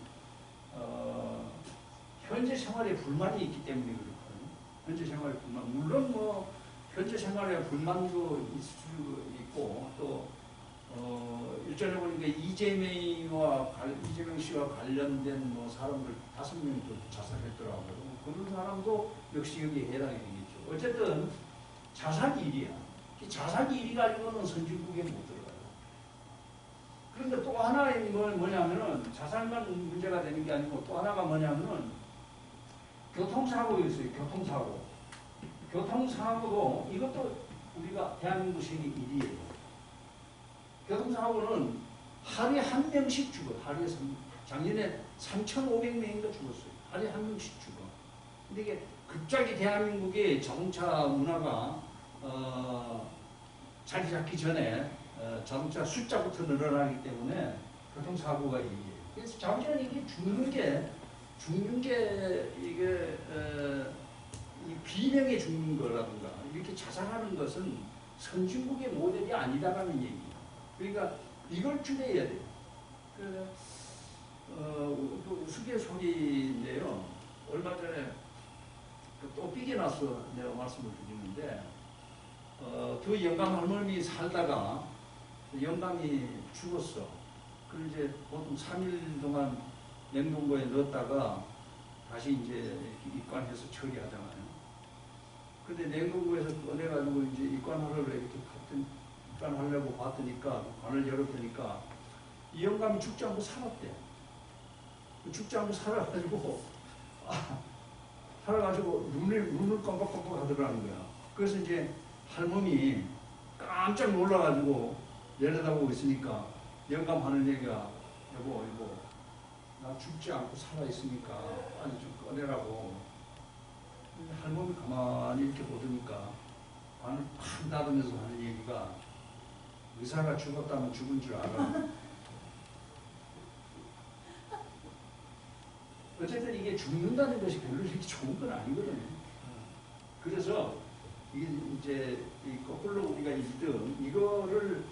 현재 생활에 불만이 있기 때문에 그렇거든요. 현재 생활에 불만. 물론 뭐 현재 생활에 불만도 있을 수 있고 또 일전에 보니까 이재명 씨와 관련된 뭐 사람들 5명이 또 자살했더라고요. 그런 사람도 역시 여기에 해당이 되겠죠. 어쨌든 자살 1위야. 자살 1위 가지고는 선진국에 못 들어가요. 그런데 또 하나의 뭐냐면은 자살만 문제가 되는 게 아니고 또 하나가 뭐냐면은 교통사고였어요. 교통사고도 이것도 우리가 대한민국 세계 1위예요. 교통사고는 하루에 한 명씩 죽어. 작년에 3,500명인가 죽었어요. 하루에 한 명씩 죽어. 근데 이게 갑자기 대한민국의 자동차 문화가 자리 잡기 전에 자동차 숫자부터 늘어나기 때문에 교통사고가 1위예요. 그래서 자동차는 이게 죽는 게 이게 이 비명에 죽는 거라든가 이렇게 자살하는 것은 선진국의 모델이 아니다라는 얘기예요. 그러니까 이걸 줄여야 돼요. 그 우스갯소리인데요. 얼마 전에 또 삐게 나서 내가 말씀을 드리는데 그 영감 할머니 살다가 영감이 죽었어. 그걸 이제 보통 3일 동안 냉동고에 넣었다가 다시 이제 입관해서 처리하잖아요. 근데 냉동고에서 꺼내가지고 이제 입관하려고 이렇게 입관하려고 봤더니까 관을 열었더니까 이 영감이 죽지 않고 살았대. 죽지 않고 살아가지고 살아가지고 눈을 깜빡깜빡 하더라는 거야. 그래서 이제 할머니 깜짝 놀라가지고 내려다보고 있으니까 영감하는 얘기가 여보 나 죽지 않고 살아있으니까 빨리 좀 꺼내라고. 할머니 가만히 이렇게 보더니까 관을 팍 닫으면서 하는 얘기가 의사가 죽었다면 죽은 줄 알아. 어쨌든 이게 죽는다는 것이 별로 이렇게 좋은 건 아니거든요. 그래서 이게 이제 거꾸로 우리가 1등 이거를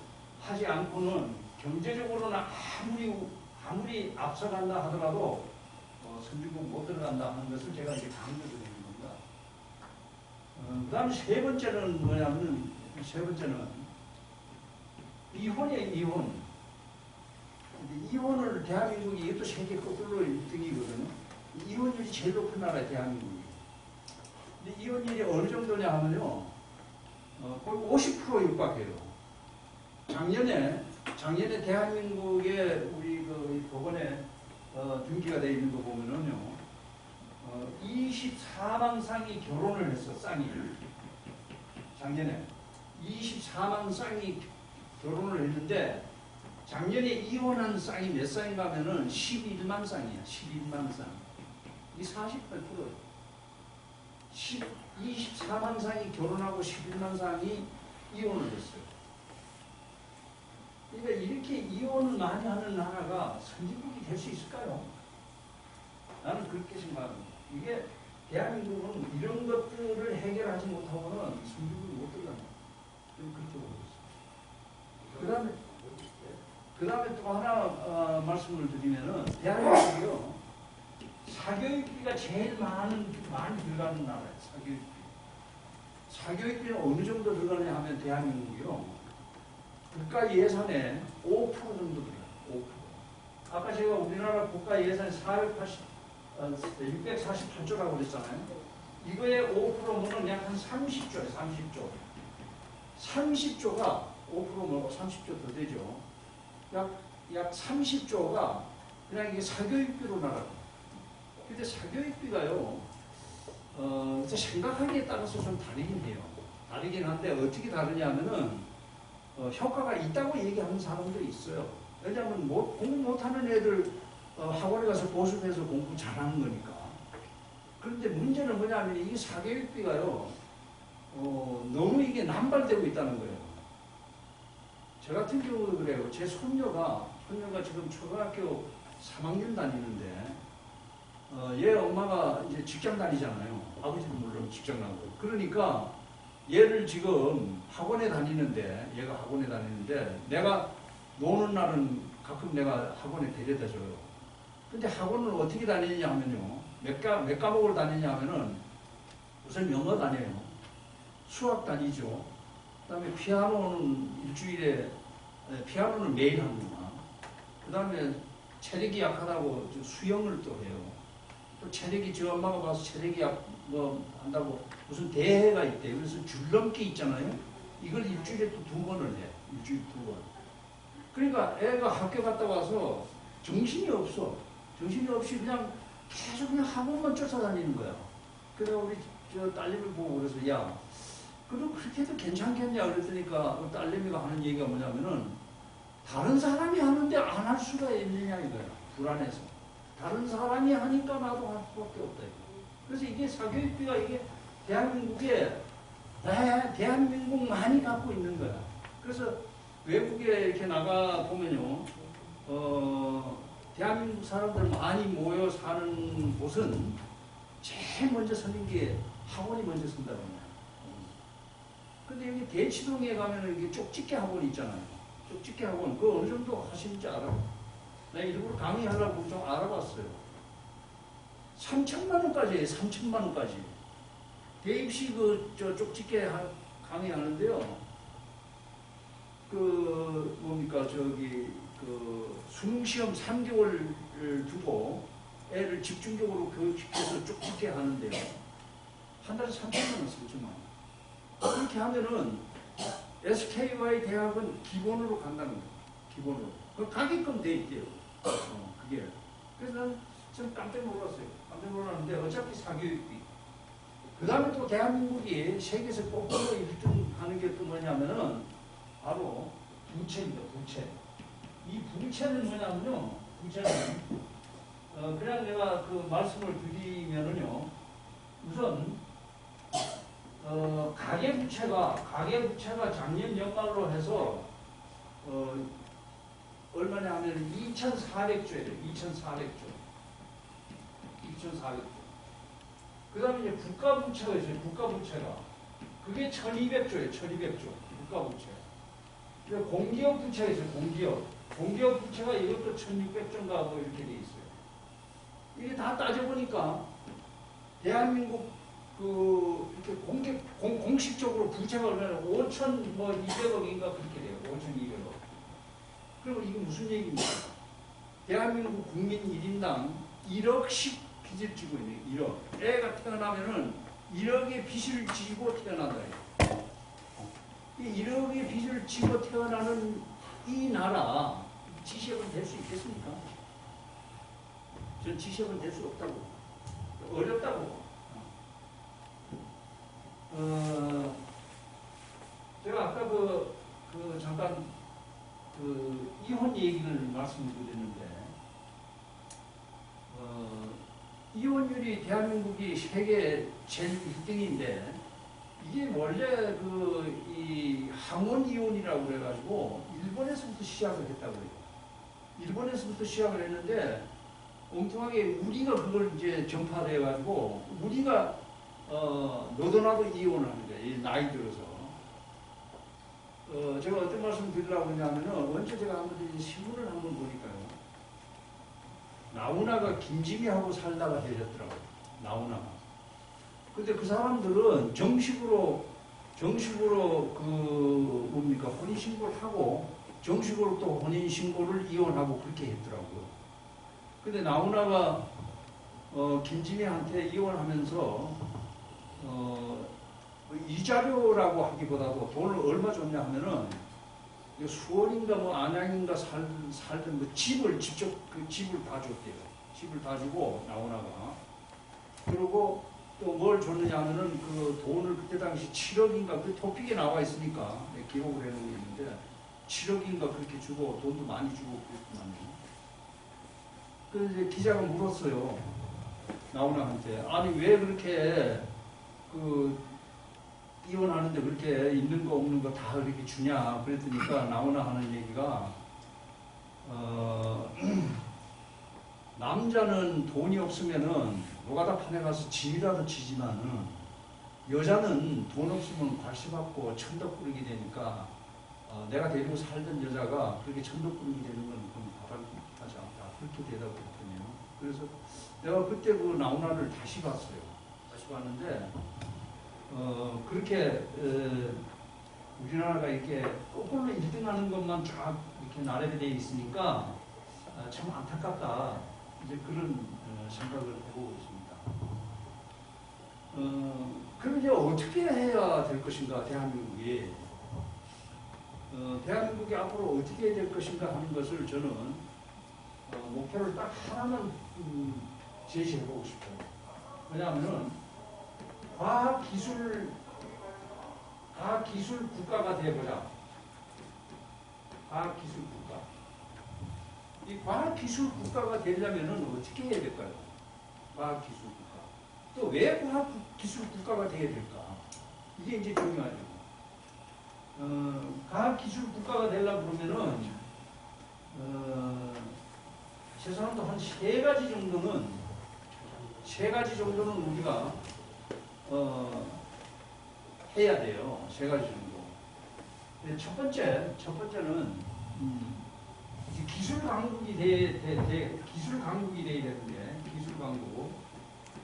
하지 않고는 경제적으로는 아무리 앞서간다 하더라도 선진국 못 들어간다 하는 것을 제가 이제 강조드리는 겁니다. 그 다음 세 번째는 뭐냐면 이혼이에요. 이혼을 대한민국이 이것도 세계 거꾸로 1등이거든요. 이혼율이 제일 높은 나라에 대한민국이. 근데 이혼율이 어느 정도냐 하면요, 거의 50% 육박해요. 작년에 대한민국의 우리 그 법원에 등기가 되어 있는 거 보면은요, 24만 쌍이 결혼을 했어, 쌍이. 작년에 24만 쌍이 결혼을 했는데 작년에 이혼한 쌍이 몇 쌍인가 하면은 11만 쌍이야. 11만 쌍. 이 48%예요. 24만 쌍이 결혼하고 11만 쌍이 이혼을 했어요. 그러니까 이렇게 이혼을 많이 하는 나라가 선진국이 될 수 있을까요? 나는 그렇게 생각합니다. 이게 대한민국은 이런 것들을 해결하지 못하고는 선진국이 못 들어간다. 그렇게 보고 있어요. 그 다음에 또 하나 말씀을 드리면은 대한민국이요, 사교육비가 제일 많이 들어가는 나라예요. 사교육비는 어느 정도 들어가냐 하면 대한민국이요, 국가 예산의 5% 정도 들어가요. 5%. 아까 제가 우리나라 국가 예산이 648조라고 그랬잖아요. 이거의 5%면 약 한 30조예요. 30조. 30조가 5%면 30조 더 되죠. 약 30조가 그냥 이게 사교육비로 나가요. 근데 사교육비가요, 생각하기에 따라서 좀 다르긴 해요. 다르긴 한데 어떻게 다르냐면은, 효과가 있다고 얘기하는 사람들이 있어요. 왜냐하면 공부 못하는 애들 학원에 가서 보습해서 공부 잘하는 거니까. 그런데 문제는 뭐냐면 이 사교육비가요, 너무 이게 남발되고 있다는 거예요. 저 같은 경우도 그래요. 제 손녀가 지금 초등학교 3학년 다니는데, 얘 엄마가 이제 직장 다니잖아요. 아버지는 물론 직장 나고. 그러니까 얘를 지금 학원에 다니는데, 얘가 학원에 다니는데, 내가 노는 날은 가끔 내가 학원에 데려다 줘요. 근데 학원을 어떻게 다니냐 하면요, 몇 과목을 다니냐 하면은, 우선 영어 다녀요. 수학 다니죠. 그 다음에 피아노는 피아노는 매일 하는구나. 그 다음에 체력이 약하다고 수영을 또 해요. 또 체력이, 저 엄마가 봐서 체력이 한다고 무슨 대회가 있대요. 그래서 줄넘기 있잖아요. 이걸 일주일에 또 2번을 해. 일주일에 2번. 그러니까 애가 학교 갔다 와서 정신이 없어. 정신이 없이 그냥 계속 그냥 학원만 쫓아다니는 거야. 그래서 우리 저 딸내미 보고 그래서, 야, 그럼 그렇게 해도 괜찮겠냐 그랬더니까 딸내미가 하는 얘기가 뭐냐면은, 다른 사람이 하는데 안 할 수가 있느냐 이거야. 불안해서. 다른 사람이 하니까 나도 할 수밖에 없다 이거. 그래서 이게 사교육비가 이게 대한민국만이 갖고 있는 거야. 그래서 외국에 이렇게 나가 보면요, 대한민국 사람들 많이 모여 사는 곳은 제일 먼저 서는 게 학원이 먼저 선다고 합니다. 근데 여기 대치동에 가면은 이게 쪽집게 학원 있잖아요. 쪽집게 학원, 그거 어느 정도 하시는지 알아요? 나 일부러 강의하려고 좀 알아봤어요. 3천만 원까지 해요, 3천만 원까지. 대입시 저 쪽집게 강의하는데요. 뭡니까, 수능시험 3개월 두고 애를 집중적으로 교육시켜서 쪽집게 하는데요. 한 달에 3천만 원, 3천만 원. 그렇게 하면은 SKY 대학은 기본으로 간다는 거예요. 기본으로. 그 가게끔 돼 있대요. 그게. 그래서 난 좀 깜짝 놀랐어요. 깜짝 놀랐는데 어차피 사교육비. 그 다음에 또 대한민국이 세계에서 거꾸로 1등 하는 게 또 뭐냐면은 바로 부채입니다. 부채. 이 부채는 뭐냐면요. 부채는 그냥 내가 그 말씀을 드리면은요. 우선 가계부채가 작년 연말로 해서 얼마냐 하면 2,400조예요. 2,400조. 그 다음에 이제 국가부채가 있어요. 국가부채가. 그게 1,200조예요. 1,200조. 국가부채. 공기업 부채가 있어요. 공기업 부채가 이것도 1,600조인가 뭐 이렇게 돼 있어요. 이게 다 따져보니까 대한민국 이렇게 공식적으로 부채가 얼마나 5,200억인가 그렇게 돼요. 5,200억. 그리고 이게 무슨 얘기입니까? 대한민국 국민 1인당 1억씩 빚을 지고 있네요. 1억. 애가 태어나면은 1억의 빚을 지고 태어난다. 이 1억의 빚을 지고 태어나는 이 나라 지시업은 될 수 있겠습니까? 전 지시업은 될 수 없다고. 어렵다고. 제가 아까 잠깐 이혼 얘기를 말씀드렸는데, 이혼율이 대한민국이 세계 제일 1등인데, 이게 원래 이 항원 이혼이라고 그래가지고, 일본에서부터 시작을 했다고 해요. 일본에서부터 시작을 했는데, 엉뚱하게 우리가 그걸 이제 전파를 해가지고, 우리가 너도 나도 이혼하는 거예요. 나이 들어서. 제가 어떤 말씀 드리려고 하냐면은, 언제 제가 한번 신문을 한번 보니까요. 나훈아가 김지미하고 살다가 헤어졌더라고요. 나훈아가. 근데 그 사람들은 정식으로 혼인신고를 하고, 정식으로 또 혼인신고를 이혼하고 그렇게 했더라고요. 근데 나훈아가, 김지미한테 이혼하면서, 이자료라고 하기보다도 돈을 얼마 줬냐 하면은 수원인가 안양인가 살던 집을 직접 집을 다 줬대요. 집을 다 주고 나훈아가. 그리고 또 뭘 줬느냐 하면은 그 돈을 그때 당시 7억인가 그 토픽에 나와 있으니까 기록을 해놓은 게 있는데 7억인가 그렇게 주고 돈도 많이 주고 그랬구만요. 그래서 이제 기자가 물었어요. 나훈아한테. 아니 왜 그렇게 이혼하는데 그렇게 있는 거 없는 거 다 그렇게 주냐 그랬더니까 나오나 하는 얘기가 남자는 돈이 없으면은 노가다 판에 가서 짐이라도 지지만은 여자는 돈 없으면 괄시받고 천덕 부리게 되니까 내가 데리고 살던 여자가 그렇게 천덕 부리게 되는 건 그건 바람하지 않다 그렇게 대답했거든요. 그래서 내가 그때 그 나훈아를 다시 봤어요. 다시 봤는데 그렇게 우리나라가 이렇게 거꾸로 1등하는 것만 쫙 이렇게 나열이 되어 있으니까 참 안타깝다. 이제 그런 생각을 해보고 있습니다. 그럼 이제 어떻게 해야 될 것인가, 대한민국이. 대한민국이 앞으로 어떻게 해야 될 것인가 하는 것을 저는 목표를 딱 하나만 제시해보고 싶어요. 왜냐하면은 과학기술 국가가 되어보자. 과학기술 국가. 이 과학기술 국가가 되려면은 어떻게 해야 될까요? 과학기술 국가. 또 왜 과학기술 국가가 되어야 될까? 이게 이제 중요하죠. 과학기술 국가가 되려고 그러면은, 최소한도 한 세 가지 정도는 우리가 해야 돼요. 세 가지 정도. 근데 첫 번째는 이제 기술 강국이 기술 강국이 돼야 되는데 기술 강국.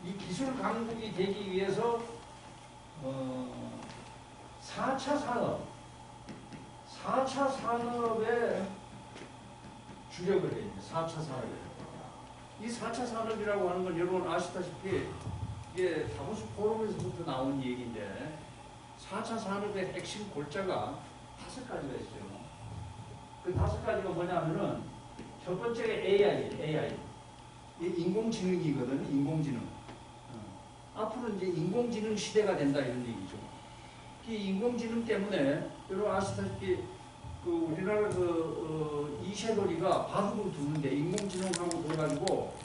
이 기술 강국이 되기 위해서 4차 산업에 주력을 해야 돼요. 4차 산업에. 이 4차 산업이라고 하는 건 여러분 아시다시피 이게 다보스 포럼에서부터 나온 얘기인데 4차 산업의 핵심 골자가 5가지가 있어요. 그 5가지가 뭐냐면은 첫 번째가 AI. 이 인공지능이거든요. 인공지능. 앞으로 이제 인공지능 시대가 된다 이런 얘기죠. 이 인공지능 때문에 여러분 아시다시피 그 우리나라 이세돌이가 바둑을 두는데 인공지능하고 그래가지고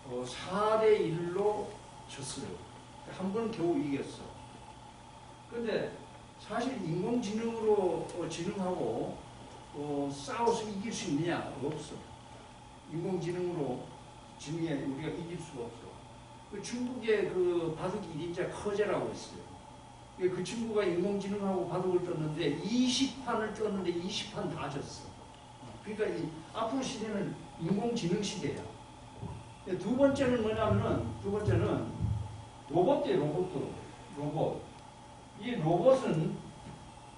4대 1로 졌어요. 한 번 겨우 이겼어. 근데 사실 인공지능으로 지능하고 싸워서 이길 수 있느냐? 없어. 인공지능으로 지능에 우리가 이길 수가 없어. 그 중국의 그 바둑 1인자 커제라고 있어요. 그 친구가 인공지능하고 바둑을 떴는데 20판을 떴는데 20판 다 졌어. 그러니까 이 앞으로 시대는 인공지능 시대야. 두 번째는 뭐냐면은 로봇. 이 로봇은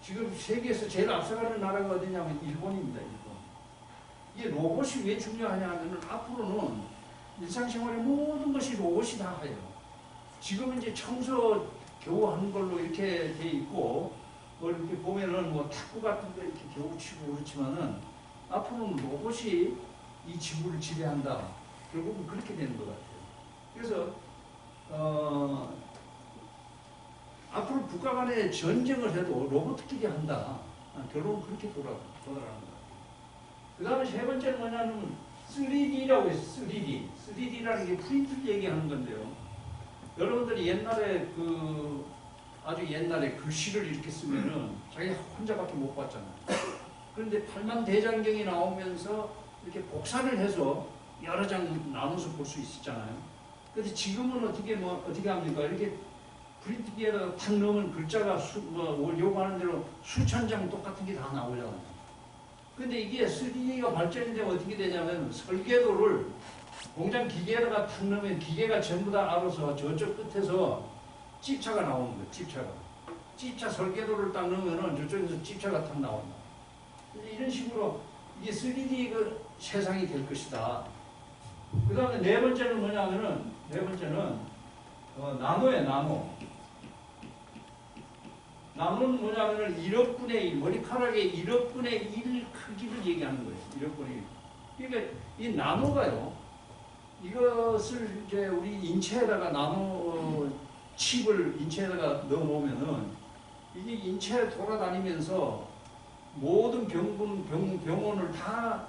지금 세계에서 제일 앞서가는 나라가 어디냐면 일본입니다. 일본. 이게 로봇이 왜 중요하냐 하면은 앞으로는 일상생활의 모든 것이 로봇이 다 해요. 지금은 이제 청소 겨우 하는 걸로 이렇게 돼 있고, 이렇게 보면은 뭐 탁구 같은 거 이렇게 겨우 치고 그렇지만은 앞으로는 로봇이 이 지구를 지배한다. 결국은 그렇게 되는 것 같아요. 그래서, 앞으로 국가 간에 전쟁을 해도 로봇끼리 한다. 결국은 그렇게 도달하는 것 같아요. 그 다음에 세 번째는 뭐냐면 3D라고 해서 3D라는 게 프린트 얘기하는 건데요. 여러분들이 옛날에 아주 옛날에 글씨를 이렇게 쓰면은 자기 혼자밖에 못 봤잖아요. 그런데 팔만대장경이 나오면서 이렇게 복사를 해서 여러 장 나눠서 볼 수 있었잖아요. 근데 지금은 어떻게 합니까? 이렇게 프린트기에다가 탁 넣으면 글자가 요구하는 대로 수천 장 똑같은 게 다 나오잖아요. 근데 이게 3D가 발전이 되면 어떻게 되냐면 설계도를 공장 기계에다가 탁 넣으면 기계가 전부 다 알아서 저쪽 끝에서 찝차가 나오는 거예요. 찝차 설계도를 딱 넣으면 저쪽에서 찝차가 탁 나온다. 이런 식으로 이게 3D 그 세상이 될 것이다. 그 다음에 네 번째는 뭐냐면은 나노예요. 나노는 뭐냐면은 1억 분의 1, 머리카락의 1억 분의 1 크기를 얘기하는 거예요. 1억 분의 1. 그러니까 이 나노가요. 이것을 이제 우리 인체에다가 나노 칩을 인체에다가 넣어놓으면은 이게 인체에 돌아다니면서 모든 병원을 다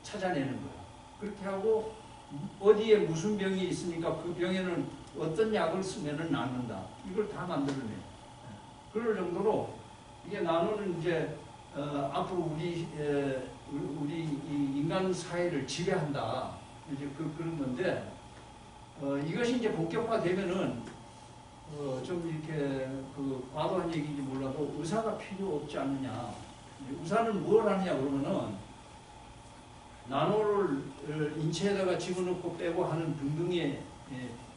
찾아내는 거예요. 그렇게 하고 어디에 무슨 병이 있으니까 그 병에는 어떤 약을 쓰면은 낫는다. 이걸 다 만들어내요. 그럴 정도로 이게 나노는 이제 앞으로 우리 이 인간 사회를 지배한다. 이제 그런 건데 이것이 이제 본격화되면은 좀 이렇게 과도한 얘기인지 몰라도 의사가 필요 없지 않느냐. 의사는 뭘 하느냐 그러면은 나노를 인체에다가 집어넣고 빼고 하는 등등의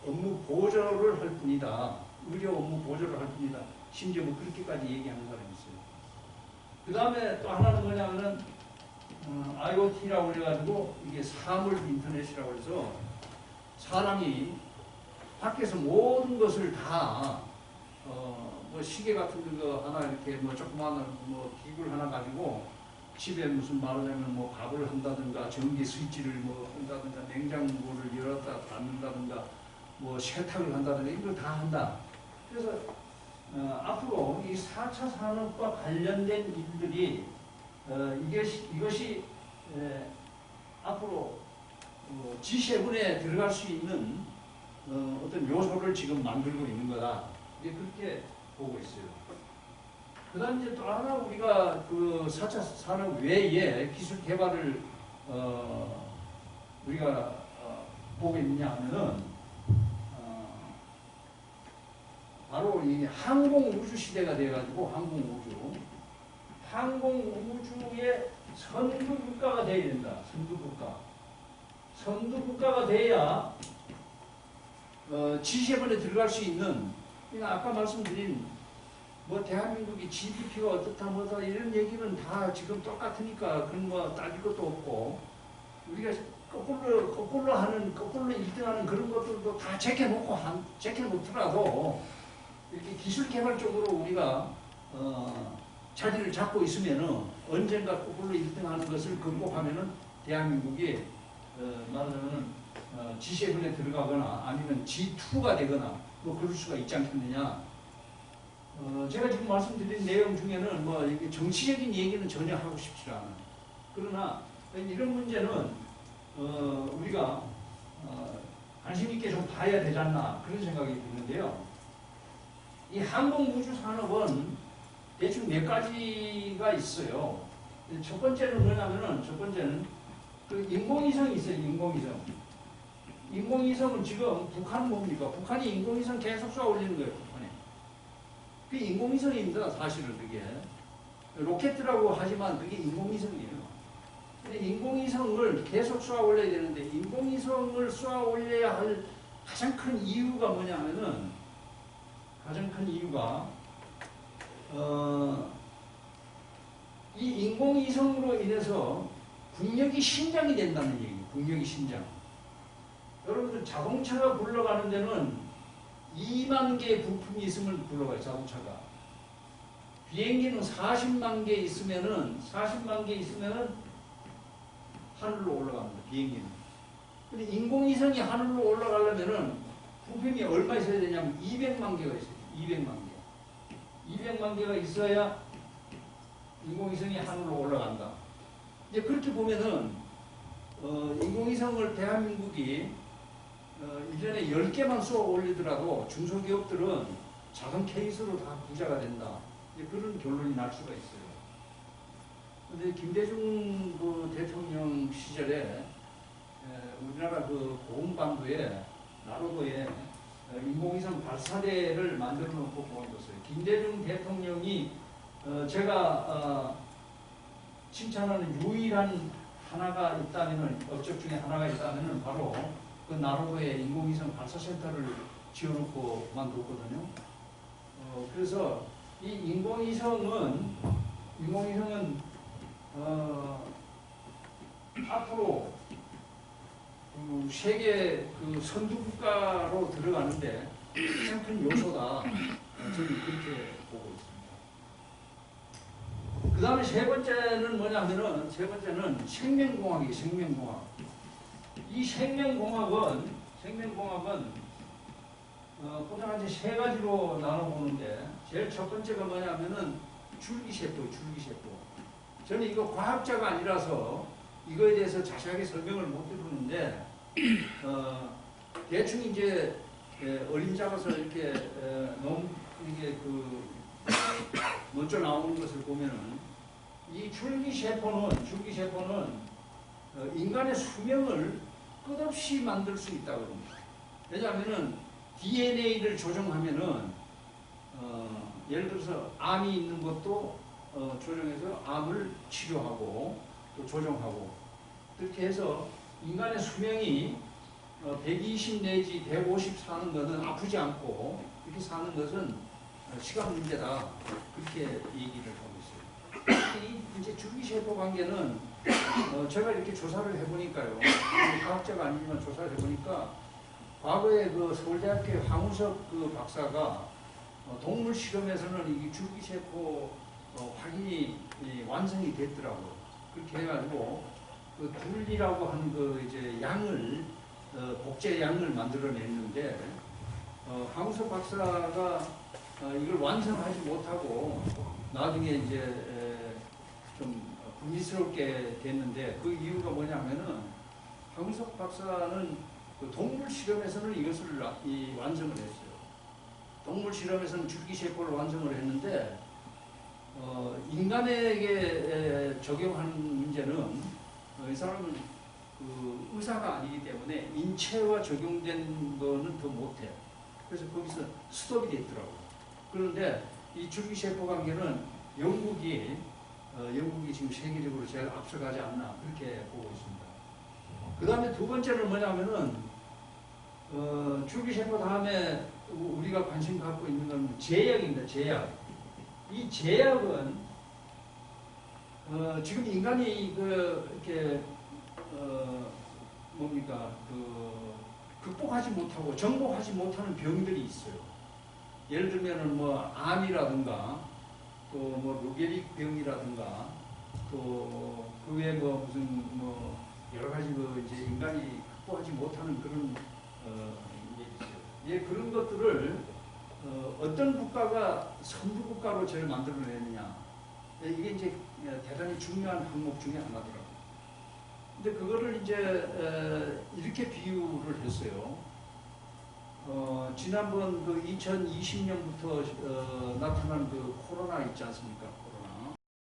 업무 보조를 할 뿐이다. 의료 업무 보조를 할 뿐이다. 심지어 뭐 그렇게까지 얘기하는 사람이 있어요. 그 다음에 또 하나는 뭐냐면은 IoT라고 그래가지고 이게 사물 인터넷이라고 해서 사람이 밖에서 모든 것을 다 뭐 시계 같은 거 하나 이렇게 뭐 조그마한 뭐 기구를 하나 가지고 집에 무슨 말하자면 뭐 밥을 한다든가 전기 스위치를 뭐 한다든가 냉장고를 열었다 닫는다든가 뭐 세탁을 한다든가 이걸 다 한다. 그래서 앞으로 이 4차 산업과 관련된 일들이 이것이 앞으로 G7에 들어갈 수 있는 어떤 요소를 지금 만들고 있는 거다. 이제 그렇게 보고 있어요. 그 다음 이제 또 하나 우리가 4차 산업 외에 기술 개발을 우리가 보겠느냐 하면은 바로 이 항공우주 시대가 돼가지고 항공우주의 선두국가가 돼야 된다. 선두국가가 돼야 G7에 들어갈 수 있는, 그러니까 아까 말씀드린 뭐 대한민국이 GDP가 어떻다 뭐다 이런 얘기는 다 지금 똑같으니까 그런 거 따질 것도 없고, 우리가 거꾸로 1등하는 그런 것들도 다 제껴놓더라도 이렇게 기술 개발 쪽으로 우리가 자리를 잡고 있으면은 언젠가 거꾸로 1등하는 것을 극복하면은 대한민국이 말하자면은 G7에 들어가거나 아니면 G2가 되거나 뭐 그럴 수가 있지 않겠느냐. 제가 지금 말씀드린 내용 중에는 뭐 이렇게 정치적인 얘기는 전혀 하고 싶지 않아요. 그러나 이런 문제는 우리가 관심 있게 좀 봐야 되지 않나 그런 생각이 드는데요. 이 항공우주 산업은 대충 몇 가지가 있어요. 첫 번째는 뭐냐면은 그 인공위성이 있어요. 인공위성은 지금 북한은 뭡니까? 북한이 인공위성 계속 쏘아 올리는 거예요. 북한에. 그게 인공위성입니다. 사실은 그게. 로켓이라고 하지만 그게 인공위성이에요. 근데 인공위성을 계속 쏘아 올려야 되는데, 인공위성을 쏘아 올려야 할 가장 큰 이유가 뭐냐면은, 이 인공위성으로 인해서 국력이 신장이 된다는 얘기예요. 국력이 신장. 여러분들 자동차가 굴러가는 데는 2만 개의 부품이 있으면 굴러가요. 자동차가. 비행기는 40만 개 있으면은 하늘로 올라갑니다. 비행기는. 근데 인공위성이 하늘로 올라가려면은 부품이 얼마 있어야 되냐면 200만 개가 있어요. 200만 개. 200만 개가 있어야 인공위성이 하늘로 올라간다. 이제 그렇게 보면은 인공위성을 대한민국이 1년에 10개만 쏘아 올리더라도 중소기업들은 작은 케이스로 다 부자가 된다. 이제 그런 결론이 날 수가 있어요. 근데 김대중 그 대통령 시절에 우리나라 그 고흥반도에 나로도에 인공위성 발사대를 만들어 놓고 그만뒀어요. 김대중 대통령이 제가 칭찬하는 유일한 하나가 있다면은, 업적 중에 하나가 있다면은 바로 그 나로도에 인공위성 발사센터를 지어놓고 그만뒀거든요. 그래서 이 인공위성은 앞으로 세계 그 선두국가로 들어가는데 가장 큰 요소다. 저는 그렇게 보고 있습니다. 그 다음에 세 번째는 뭐냐면은, 생명공학이에요. 생명공학. 이 생명공학은 보통 한 세 가지로 나눠보는데, 제일 첫 번째가 뭐냐면은 줄기세포. 저는 이거 과학자가 아니라서 이거에 대해서 자세하게 설명을 못 해주는데, 대충 이제 어림잡아서 이렇게 너무 이게 그 먼저 나오는 것을 보면은, 이 줄기세포는 인간의 수명을 끝없이 만들 수 있다고 합니다. 왜냐하면은 DNA를 조정하면은 예를 들어서 암이 있는 것도 조정해서 암을 치료하고 또 조정하고, 그렇게 해서 인간의 수명이 120 내지 150 사는 것은 아프지 않고 이렇게 사는 것은 시간 문제다. 그렇게 얘기를 하고 있어요. 이 이제 줄기세포 관계는 제가 이렇게 조사를 해보니까요. 과학자가 아니지만 조사를 해보니까 과거에 그 서울대학교 황우석 그 박사가 동물 실험에서는 이 줄기세포 확인이 완성이 됐더라고요. 그렇게 해가지고 그 둘리라고 하는 그 이제 양을 복제 양을 만들어냈는데, 황우석 박사가 이걸 완성하지 못하고 나중에 이제 좀 불미스럽게 됐는데, 그 이유가 뭐냐면은 황우석 박사는 그 동물 실험에서는 이것을 완성을 했어요. 동물 실험에서는 줄기세포를 완성을 했는데, 인간에게 적용하는 문제는 이 사람은 그 의사가 아니기 때문에 인체와 적용된 거는 더 못해요. 그래서 거기서 스톱이 돼 있더라고요. 그런데 이 줄기세포 관계는 영국이 지금 세계적으로 제일 앞서가지 않나 그렇게 보고 있습니다. 그 다음에 두 번째는 뭐냐면은 줄기세포 다음에 우리가 관심 갖고 있는 건 제약입니다. 제약. 이 제약은 지금 인간이 이렇게 뭡니까 극복하지 못하고 정복하지 못하는 병들이 있어요. 예를 들면은 뭐 암이라든가 또 뭐 루게릭 병이라든가 또 그 외에 뭐 무슨 뭐 여러 가지 이제 인간이 극복하지 못하는 그런 게 있어요. 예, 그런 것들을 어떤 국가가 선두 국가로 저를 만들어내느냐 이게 이제 대단히 중요한 항목 중에 하나더라고요. 근데 그거를 이제 이렇게 비유를 했어요. 지난번 그 2020년부터 나타난 그 코로나 있지 않습니까?